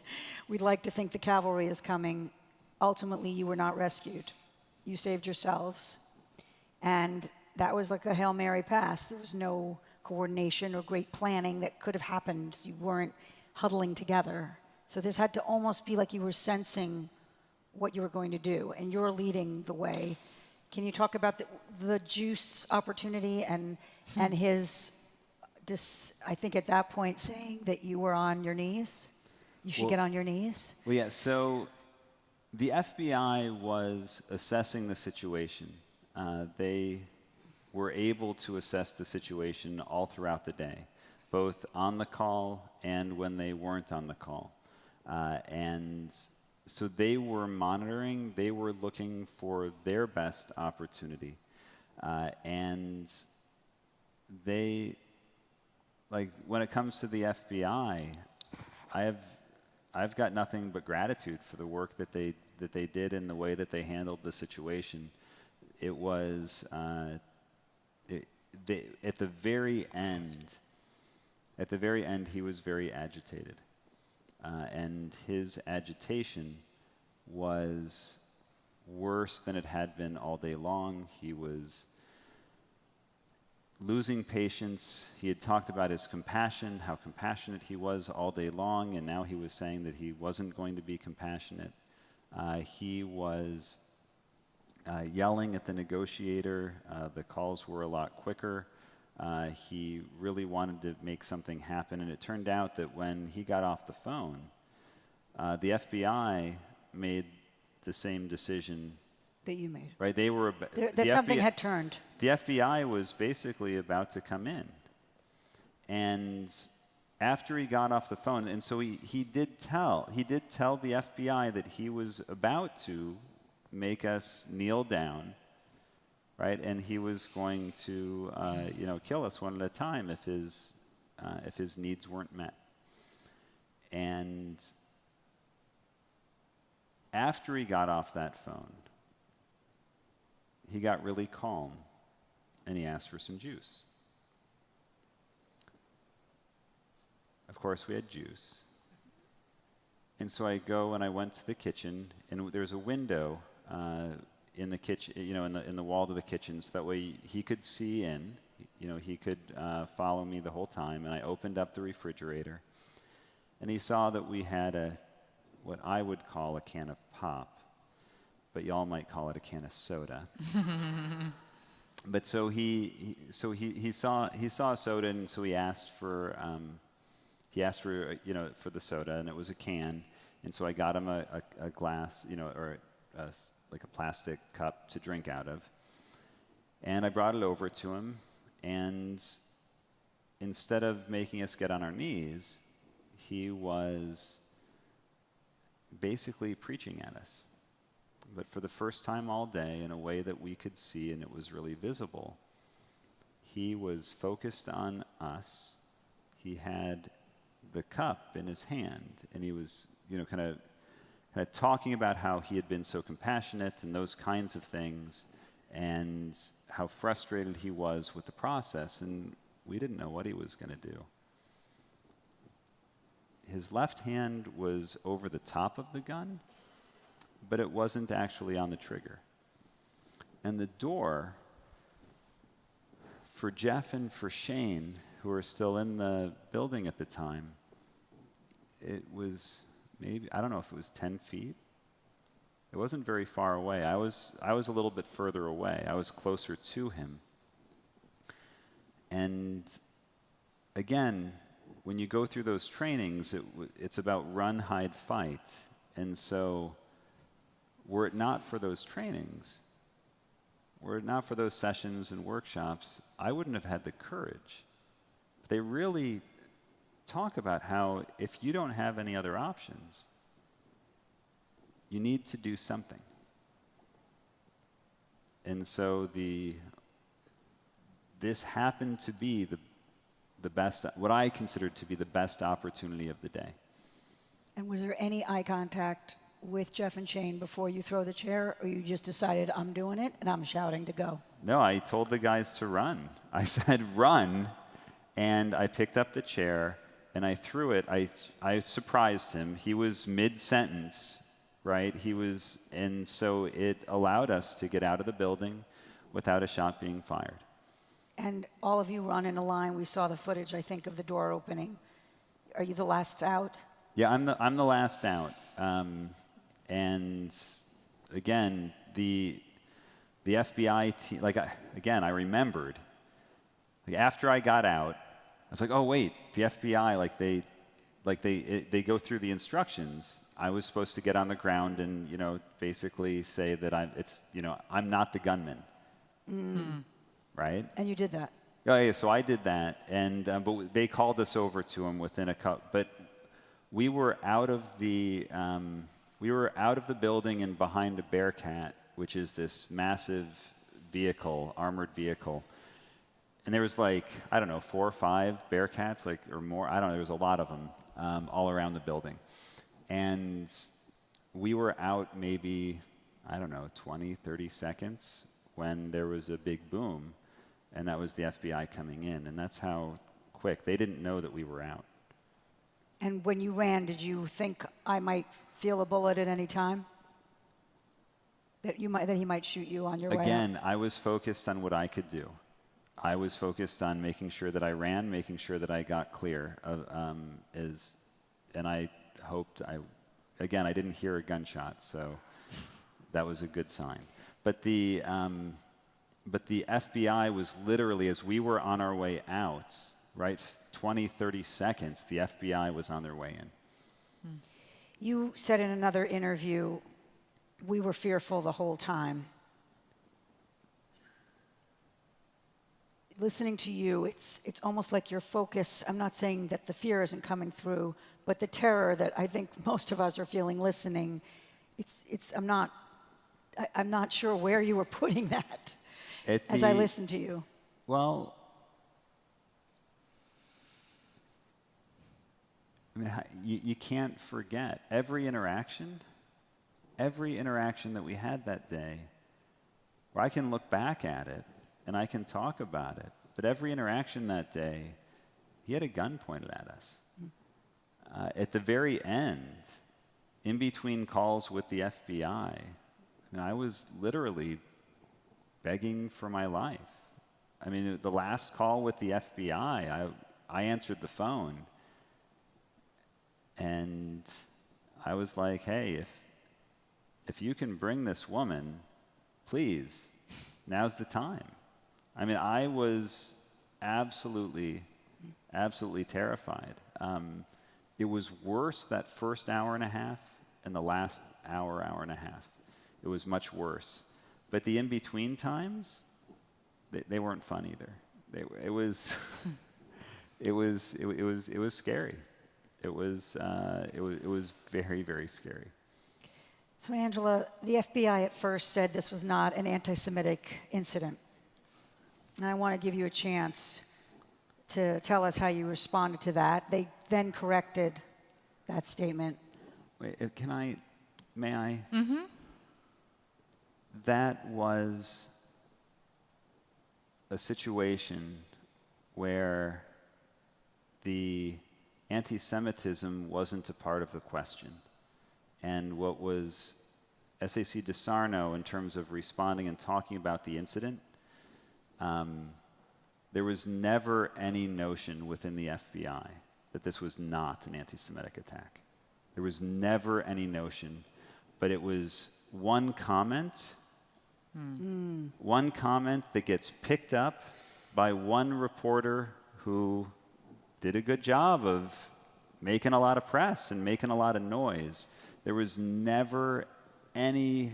We'd like to think the cavalry is coming. Ultimately, you were not rescued. You saved yourselves. And that was like a Hail Mary pass. There was no coordination or great planning that could have happened. You weren't huddling together. So this had to almost be like you were sensing what you were going to do, and you're leading the way. Can you talk about the Juice opportunity and his, I think at that point, saying that you were on your knees? You should get on your knees? Well, yeah, so the FBI was assessing the situation. They were able to assess the situation all throughout the day, both on the call and when they weren't on the call. And so they were monitoring, they were looking for their best opportunity. And they, when it comes to the FBI, I've got nothing but gratitude for the work that they did and the way that they handled the situation. It was, at the very end, he was very agitated. And his agitation was worse than it had been all day long. He was losing patience. He had talked about his compassion, how compassionate he was all day long, and now he was saying that he wasn't going to be compassionate. He was yelling at the negotiator. The calls were a lot quicker. He really wanted to make something happen, and it turned out that when he got off the phone, the FBI made the same decision That you made. right. They were That something had turned. The FBI was basically about to come in, and after he got off the phone, and so he did tell the FBI that he was about to make us kneel down, right, and he was going to kill us one at a time if his needs weren't met. And after he got off that phone, he got really calm, and he asked for some juice. Of course, we had juice. And so I go and I went to the kitchen, and there's a window in the kitchen, in the wall to the kitchen, so that way he could see in. He could follow me the whole time. And I opened up the refrigerator, and he saw that we had a what I would call a can of pop, but y'all might call it a can of soda. But so he saw a soda, and so he asked for for the soda, and it was a can, and so I got him a glass, or like a plastic cup to drink out of, and I brought it over to him, and instead of making us get on our knees, he was basically preaching at us. But for the first time all day, in a way that we could see and it was really visible, he was focused on us. He had the cup in his hand, and he was, kind of talking about how he had been so compassionate and those kinds of things, and how frustrated he was with the process, and we didn't know what he was going to do. His left hand was over the top of the gun, but it wasn't actually on the trigger. And the door for Jeff and for Shane, who were still in the building at the time, it was maybe, I don't know if it was 10 feet. It wasn't very far away. I was a little bit further away. I was closer to him. And again, when you go through those trainings, it's about run, hide, fight. And so, were it not for those trainings, were it not for those sessions and workshops, I wouldn't have had the courage. But they really talk about how if you don't have any other options, you need to do something. And so this happened to be the best, what I considered to be the best opportunity of the day. And was there any eye contact with Jeff and Shane before you throw the chair, or you just decided, I'm doing it and I'm shouting to go? No, I told the guys to run. I said, run, and I picked up the chair and I threw it. I surprised him. He was mid-sentence, right? And so it allowed us to get out of the building without a shot being fired. And all of you run in a line. We saw the footage, I think, of the door opening. Are you the last out? Yeah, I'm the last out. And again, the FBI team, I remembered. After I got out, I was like, oh wait, the FBI, they go through the instructions. I was supposed to get on the ground and basically say that I'm not the gunman. Mm. Right? And you did that. Oh yeah, so I did that, and but they called us over to him within a couple. But we were out of the building and behind a Bearcat, which is this massive vehicle, armored vehicle. And there was 4 or 5 Bearcats, or more. I don't know. There was a lot of them all around the building, and we were out maybe 20, 30 seconds when there was a big boom, and that was the FBI coming in, and that's how quick. They didn't know that we were out. And when you ran, did you think I might feel a bullet at any time? That he might shoot you on your way out? Again, I was focused on what I could do. I was focused on making sure that I ran, making sure that I got clear. And I hoped I didn't hear a gunshot, so that was a good sign. But the FBI was literally, as we were on our way out, right, 20, 30 seconds, the FBI was on their way in. You said in another interview, we were fearful the whole time. Listening to you, it's almost like your focus, I'm not saying that the fear isn't coming through, but the terror that I think most of us are feeling listening, I'm not sure where you were putting that as I listen to you. Well, you can't forget every interaction that we had that day, where I can look back at it and I can talk about it, but every interaction that day, he had a gun pointed at us. At the very end, in between calls with the FBI, I was literally begging for my life. The last call with the FBI, I answered the phone, and I was like, hey, if you can bring this woman, please, now's the time. I mean, I was absolutely terrified. It was worse that first hour and a half and the last hour and a half. It was much worse. But the in-between times, they weren't fun either. It was scary. It was very, very scary. So, Angela, the FBI at first said this was not an anti-Semitic incident. And I want to give you a chance to tell us how you responded to that. They then corrected that statement. Wait, may I? Mm-hmm. That was a situation where the anti-Semitism wasn't a part of the question. And what was SAC DeSarno in terms of responding and talking about the incident, there was never any notion within the FBI that this was not an anti-Semitic attack. There was never any notion, but it was one comment that gets picked up by one reporter who did a good job of making a lot of press and making a lot of noise. There was never any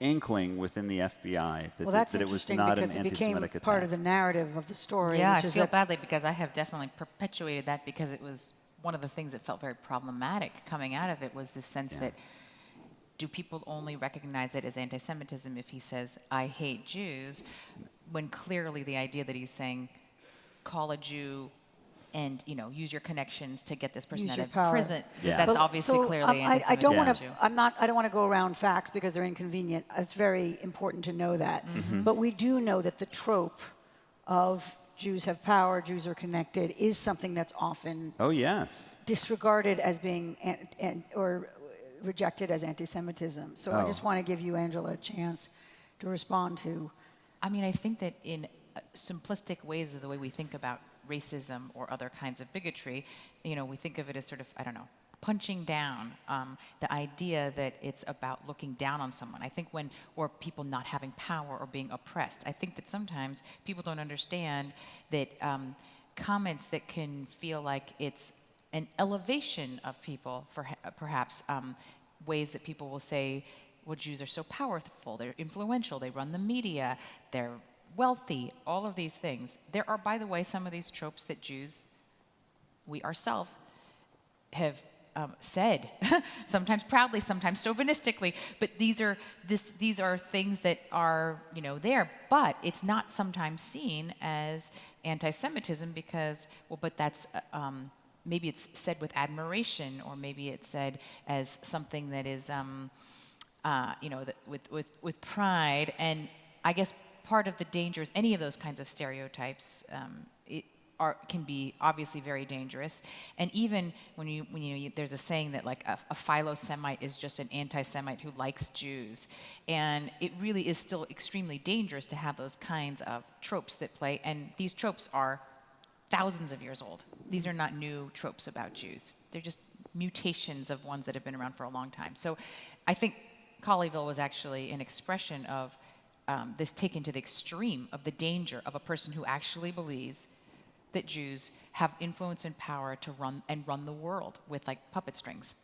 inkling within the FBI that it was not an anti-Semitic attack. It became part of the narrative of the story. Yeah, which I is feel badly because I have definitely perpetuated that because it was one of the things that felt very problematic coming out of it was this sense that do people only recognize it as anti-Semitism if he says, I hate Jews, when clearly the idea that he's saying, call a Jew and use your connections to get this person out of prison. Yeah. That's obviously clearly I anti-Semitism. I don't want to go around facts because they're inconvenient. It's very important to know that. Mm-hmm. But we do know that the trope of Jews have power, Jews are connected, is something that's often disregarded as being or rejected as anti-Semitism. So I just want to give you, Angela, a chance to respond to. I mean, I think that in simplistic ways of the way we think about racism or other kinds of bigotry, we think of it as sort of, punching down, the idea that it's about looking down on someone. I think or people not having power or being oppressed. I think that sometimes people don't understand that comments that can feel like it's an elevation of people, perhaps ways that people will say, well, Jews are so powerful, they're influential, they run the media, they're wealthy, all of these things. There are, by the way, some of these tropes that Jews, we ourselves, have said, sometimes proudly, sometimes chauvinistically, but these are things that are, there, but it's not sometimes seen as anti-Semitism because, but that's, maybe it's said with admiration, or maybe it's said as something that is, with pride, and I guess part of the dangers, any of those kinds of stereotypes can be obviously very dangerous. And even when there's a saying that like a philo-Semite is just an anti-Semite who likes Jews. And it really is still extremely dangerous to have those kinds of tropes that play. And these tropes are thousands of years old. These are not new tropes about Jews. They're just mutations of ones that have been around for a long time. So I think Colleyville was actually an expression of this taken to the extreme of the danger of a person who actually believes that Jews have influence and power to run the world with like puppet strings.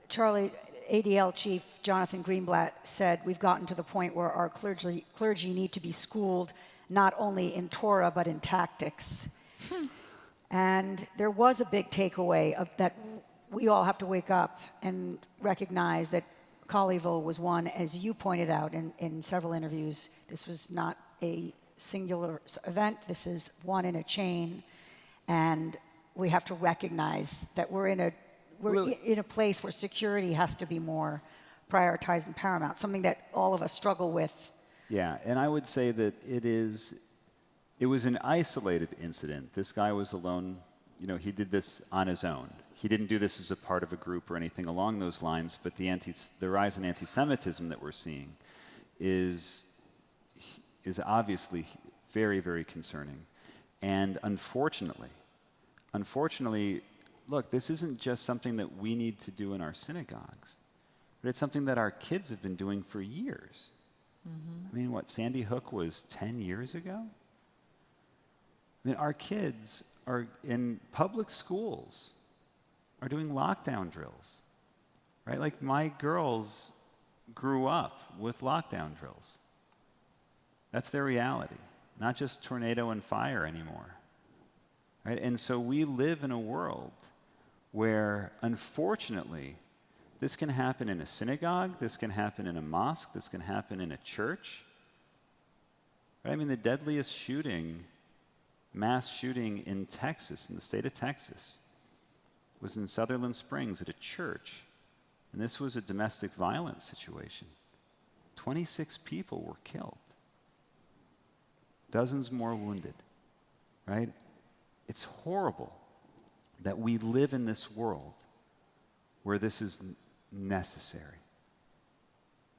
Charlie, ADL Chief Jonathan Greenblatt said we've gotten to the point where our clergy need to be schooled not only in Torah but in tactics. And there was a big takeaway of that we all have to wake up and recognize that Colleyville was one, as you pointed out in several interviews. This was not a singular event. This is one in a chain, and we have to recognize that we're in a place where security has to be more prioritized and paramount. Something that all of us struggle with. Yeah, and I would say that it was an isolated incident. This guy was alone. He did this on his own. He didn't do this as a part of a group or anything along those lines, but the rise in anti-Semitism that we're seeing is obviously very, very concerning. And unfortunately, look, this isn't just something that we need to do in our synagogues, but it's something that our kids have been doing for years. I mean, what, Sandy Hook was 10 years ago? I mean, our kids are in public schools, are doing lockdown drills, right? Like, my girls grew up with lockdown drills. That's their reality, not just tornado and fire anymore, right? And so we live in a world where, unfortunately, this can happen in a synagogue, this can happen in a mosque, this can happen in a church. Right? I mean, the deadliest shooting, mass shooting in Texas, in the state of Texas, was in Sutherland Springs at a church. And this was a domestic violence situation. 26 people were killed. Dozens more wounded, right? It's horrible that we live in this world where this is necessary.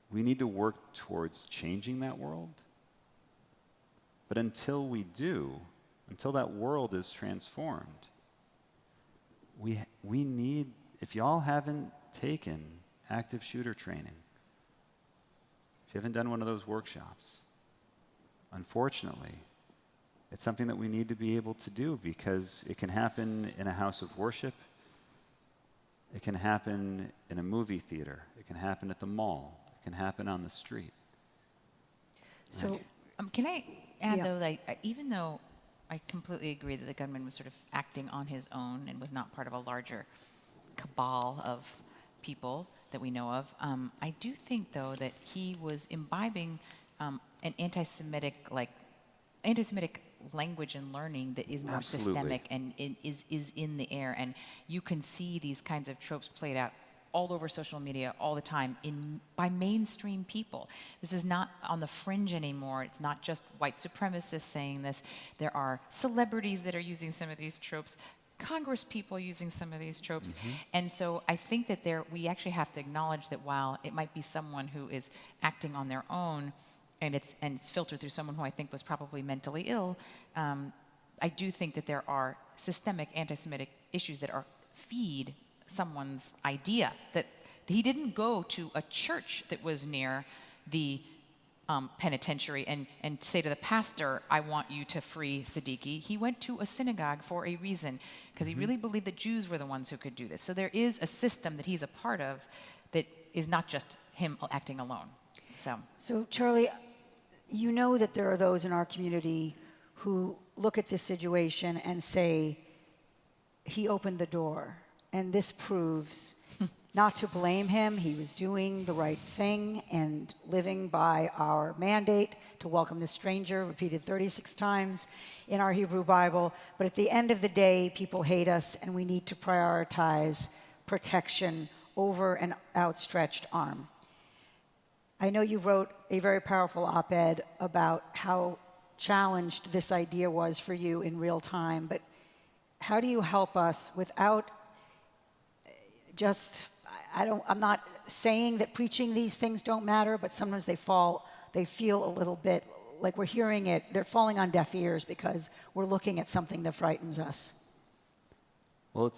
We need to work towards changing that world. But until we do, until that world is transformed, we need, if y'all haven't taken active shooter training, if you haven't done one of those workshops, unfortunately, it's something that we need to be able to do, because it can happen in a house of worship. It can happen in a movie theater. It can happen at the mall. It can happen on the street. So, Can I add, Yeah. though, that even though I completely agree that the gunman was sort of acting on his own and was not part of a larger cabal of people that we know of, I do think, though, that he was imbibing an anti-Semitic language and learning that is more Absolutely. systemic and is in the air. And you can see these kinds of tropes played out all over social media all the time by mainstream people. This is not on the fringe anymore. It's not just white supremacists saying this. There are celebrities that are using some of these tropes, Congress people using some of these tropes. And so I think that we actually have to acknowledge that while it might be someone who is acting on their own, and it's filtered through someone who I think was probably mentally ill, I do think that there are systemic anti-Semitic issues that feed someone's idea. That he didn't go to a church that was near the penitentiary and say to the pastor, I want you to free Siddiqui. He went to a synagogue for a reason, because he really believed that Jews were the ones who could do this. So there is a system that he's a part of that is not just him acting alone. So Charlie, you know that there are those in our community who look at this situation and say, he opened the door, and this proves not to blame him. He was doing the right thing and living by our mandate to welcome the stranger, repeated 36 times in our Hebrew Bible. But at the end of the day, people hate us, and we need to prioritize protection over an outstretched arm. I know you wrote a very powerful op-ed about how challenged this idea was for you in real time, but how do you help us without just, I'm not saying that preaching these things don't matter, but sometimes they feel a little bit like we're hearing it, they're falling on deaf ears because we're looking at something that frightens us. Well,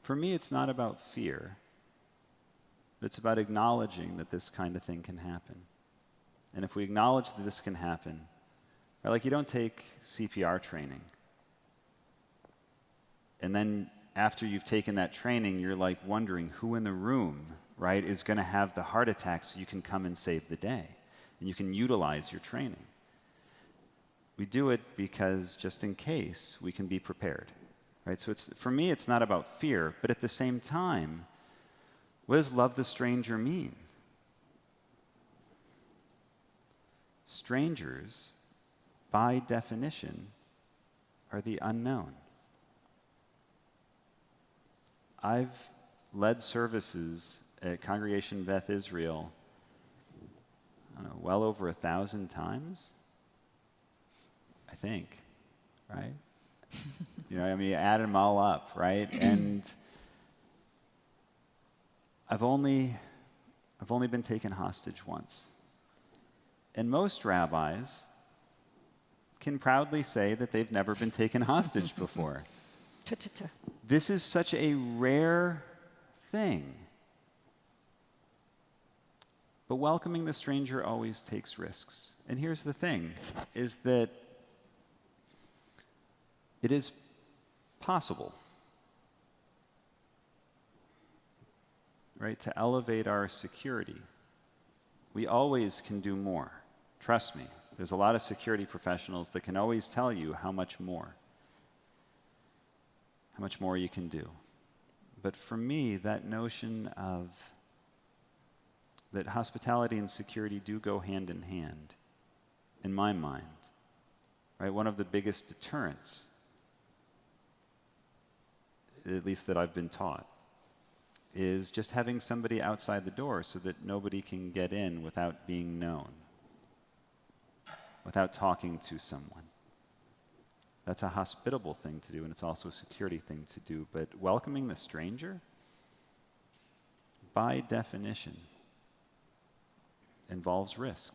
for me, it's not about fear. It's about acknowledging that this kind of thing can happen. And if we acknowledge that this can happen, right, like you don't take CPR training, and then after you've taken that training, you're like wondering who in the room, right, is going to have the heart attack so you can come and save the day. And you can utilize your training. We do it because just in case, we can be prepared, right? So for me, it's not about fear, but at the same time, what does love the stranger mean? Strangers, by definition, are the unknown. I've led services at Congregation Beth Israel, I don't know, well over 1,000 times, I think, right? I mean, add them all up, right? And I've only been taken hostage once. And most rabbis can proudly say that they've never been taken hostage before. This is such a rare thing. But welcoming the stranger always takes risks. And here's the thing, is that it is possible, right, to elevate our security. We always can do more. Trust me, there's a lot of security professionals that can always tell you how much more you can do. But for me, that notion of that hospitality and security do go hand in hand, in my mind, right? One of the biggest deterrents, at least that I've been taught, is just having somebody outside the door so that nobody can get in without being known, without talking to someone. That's a hospitable thing to do, and it's also a security thing to do. But welcoming the stranger, by definition, involves risk.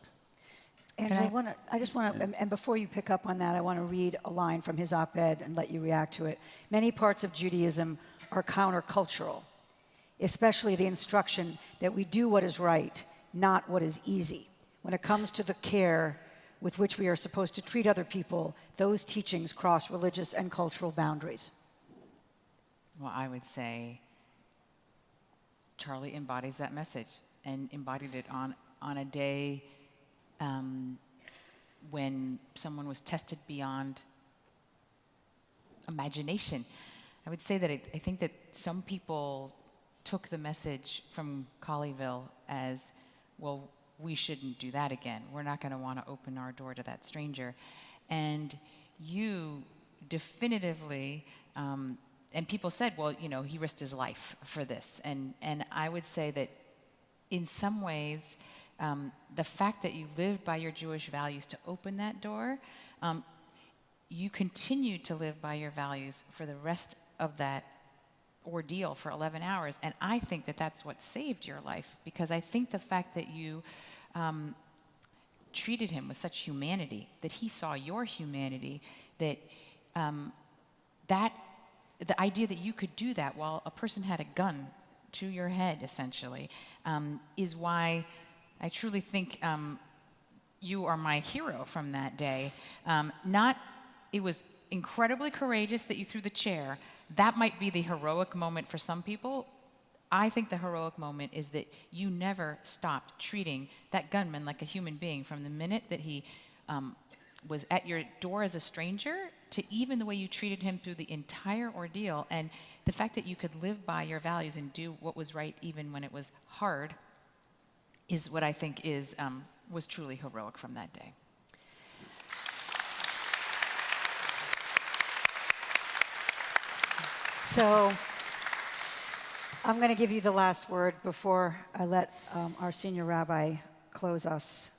Angela, I just want to, and before you pick up on that, I want to read a line from his op-ed and let you react to it. Many parts of Judaism are countercultural, especially the instruction that we do what is right, not what is easy. When it comes to the care with which we are supposed to treat other people, those teachings cross religious and cultural boundaries. Well, I would say Charlie embodies that message and embodied it on a day when someone was tested beyond imagination. I would say that I think that some people took the message from Colleyville as, well, we shouldn't do that again. We're not going to want to open our door to that stranger. And you definitively, and people said, well, you know, he risked his life for this. And I would say that in some ways, the fact that you lived by your Jewish values to open that door, you continued to live by your values for the rest of that ordeal for 11 hours. And I think that that's what saved your life, because I think the fact that you treated him with such humanity, that he saw your humanity, that the idea that you could do that while a person had a gun to your head, essentially, is why I truly think you are my hero from that day. It was incredibly courageous that you threw the chair. That might be the heroic moment for some people. I think the heroic moment is that you never stopped treating that gunman like a human being from the minute that he was at your door as a stranger to even the way you treated him through the entire ordeal. And the fact that you could live by your values and do what was right even when it was hard is what I think was truly heroic from that day. So I'm going to give you the last word before I let our senior rabbi close us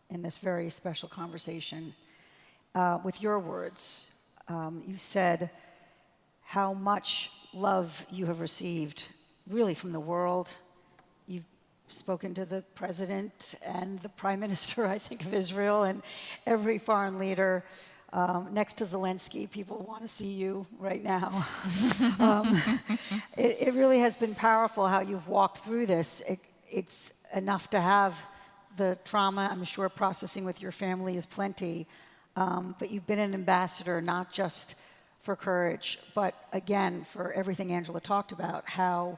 in this very special conversation. With your words, you said how much love you have received, really, from the world. You've spoken to the president and the prime minister, I think, of Israel, and every foreign leader. Next to Zelensky, people want to see you right now. It really has been powerful how you've walked through this. It's enough to have the trauma. I'm sure processing with your family is plenty. But you've been an ambassador, not just for courage, but again, for everything Angela talked about, how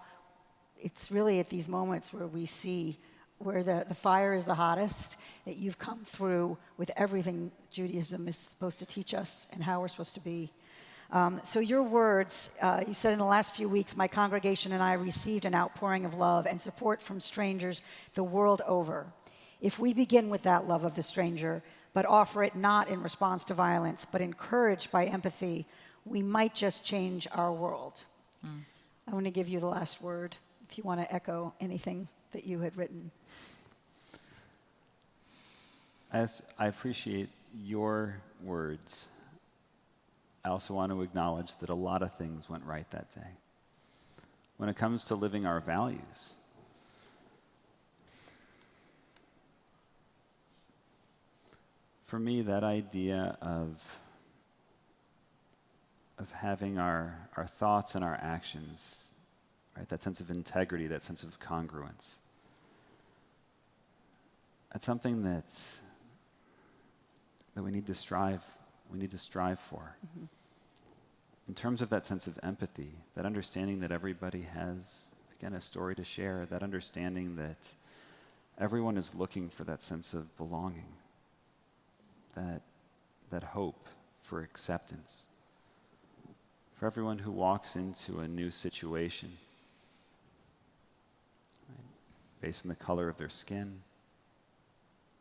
it's really at these moments where we see where the fire is the hottest, that you've come through with everything Judaism is supposed to teach us and how we're supposed to be. So your words, you said in the last few weeks, my congregation and I received an outpouring of love and support from strangers the world over. If we begin with that love of the stranger, but offer it not in response to violence, but encouraged by empathy, we might just change our world. I want to give you the last word, if you want to echo anything that you had written. As I appreciate your words, I also want to acknowledge that a lot of things went right that day. When it comes to living our values, for me, that idea of of having our thoughts and our actions, right? That sense of integrity, that sense of congruence. That's something that we need to strive for. Mm-hmm. In terms of that sense of empathy, that understanding that everybody has, again, a story to share, that understanding that everyone is looking for that sense of belonging, that hope for acceptance. For everyone who walks into a new situation, right, based on the color of their skin,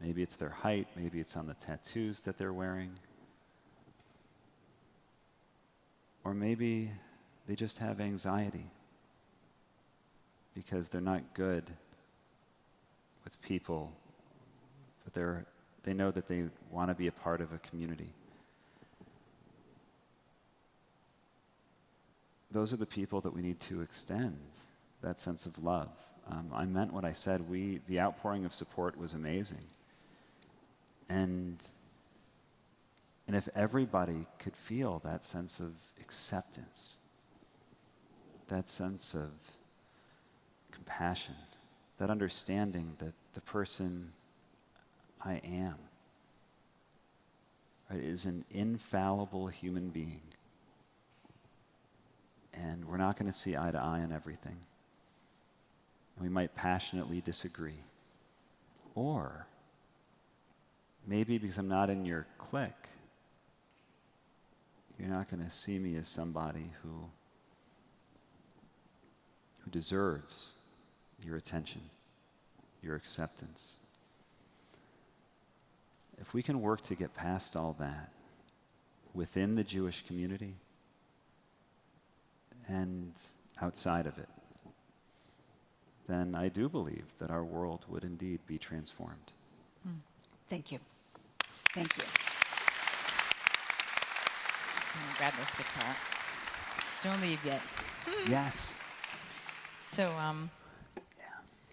maybe it's their height, maybe it's on the tattoos that they're wearing, or maybe they just have anxiety because they're not good with people, but they know that they want to be a part of a community. Those are the people that we need to extend that sense of love. I meant what I said. The outpouring of support was amazing. And if everybody could feel that sense of acceptance, that sense of compassion, that understanding that the person I am, right, is an infallible human being, and we're not going to see eye to eye on everything. We might passionately disagree. Or maybe because I'm not in your clique, you're not going to see me as somebody who deserves your attention, your acceptance. If we can work to get past all that within the Jewish community and outside of it, then I do believe that our world would indeed be transformed. Thank you. Thank you. I'm gonna grab this guitar. Don't leave yet. Yes. So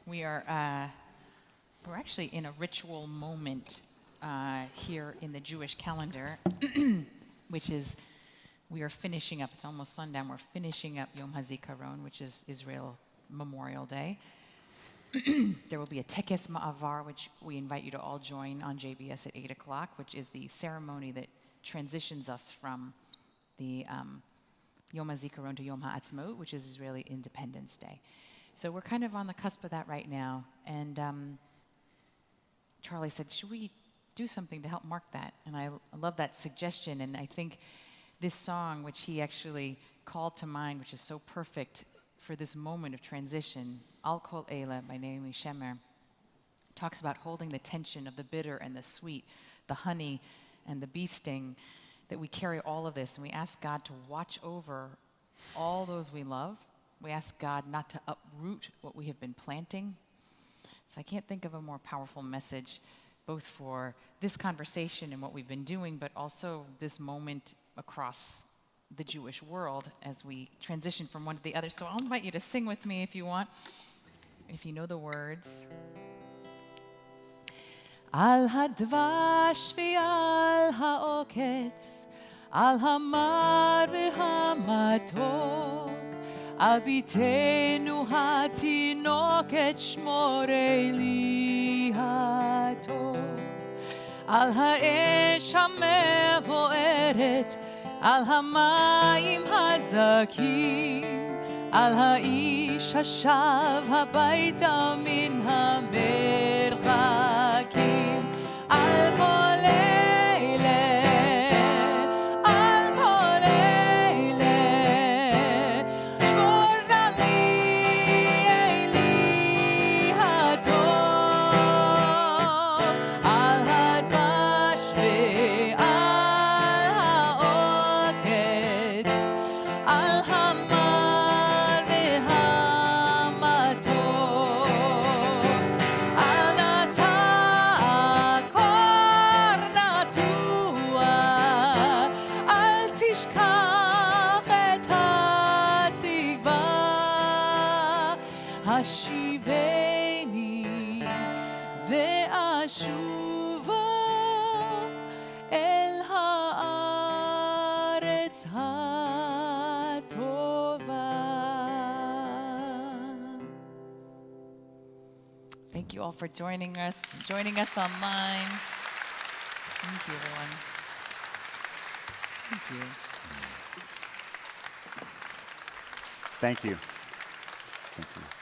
we're actually in a ritual moment here in the Jewish calendar, which is we are finishing up. It's almost sundown. We're finishing up Yom HaZikaron, which is Israel Memorial Day. There will be a Tekes Ma'avar, which we invite you to all join on JBS at 8 o'clock, which is the ceremony that transitions us from the Yom HaZikaron to Yom HaAtzmaut, which is Israeli Independence Day. So we're kind of on the cusp of that right now. And Charlie said, should we do something to help mark that? And I love that suggestion. And I think this song, which he actually called to mind, which is so perfect for this moment of transition, Al Kol Eila by Naomi Shemer, talks about holding the tension of the bitter and the sweet, the honey and the bee sting, that we carry all of this, and we ask God to watch over all those we love. We ask God not to uproot what we have been planting. So I can't think of a more powerful message, both for this conversation and what we've been doing, but also this moment across the Jewish world as we transition from one to the other. So I'll invite you to sing with me if you want, if you know the words. Al hadvash ve'al ha'oketz, al hamar ve'hamatok, al bitenu hatinoket shmorei li hatov, al ha'esh hamevo'eret, al hamayim hazakim, על האיש השב הביתה מן המרחקים, על כל אלה, על כל אלה, שמור נא לי אלי הטוב, על הדבש ועל העוקץ, על השיבני ואשובה אל הארץ Thank you all for joining us online. Thank you, everyone. Thank you. Thank you. Thank you.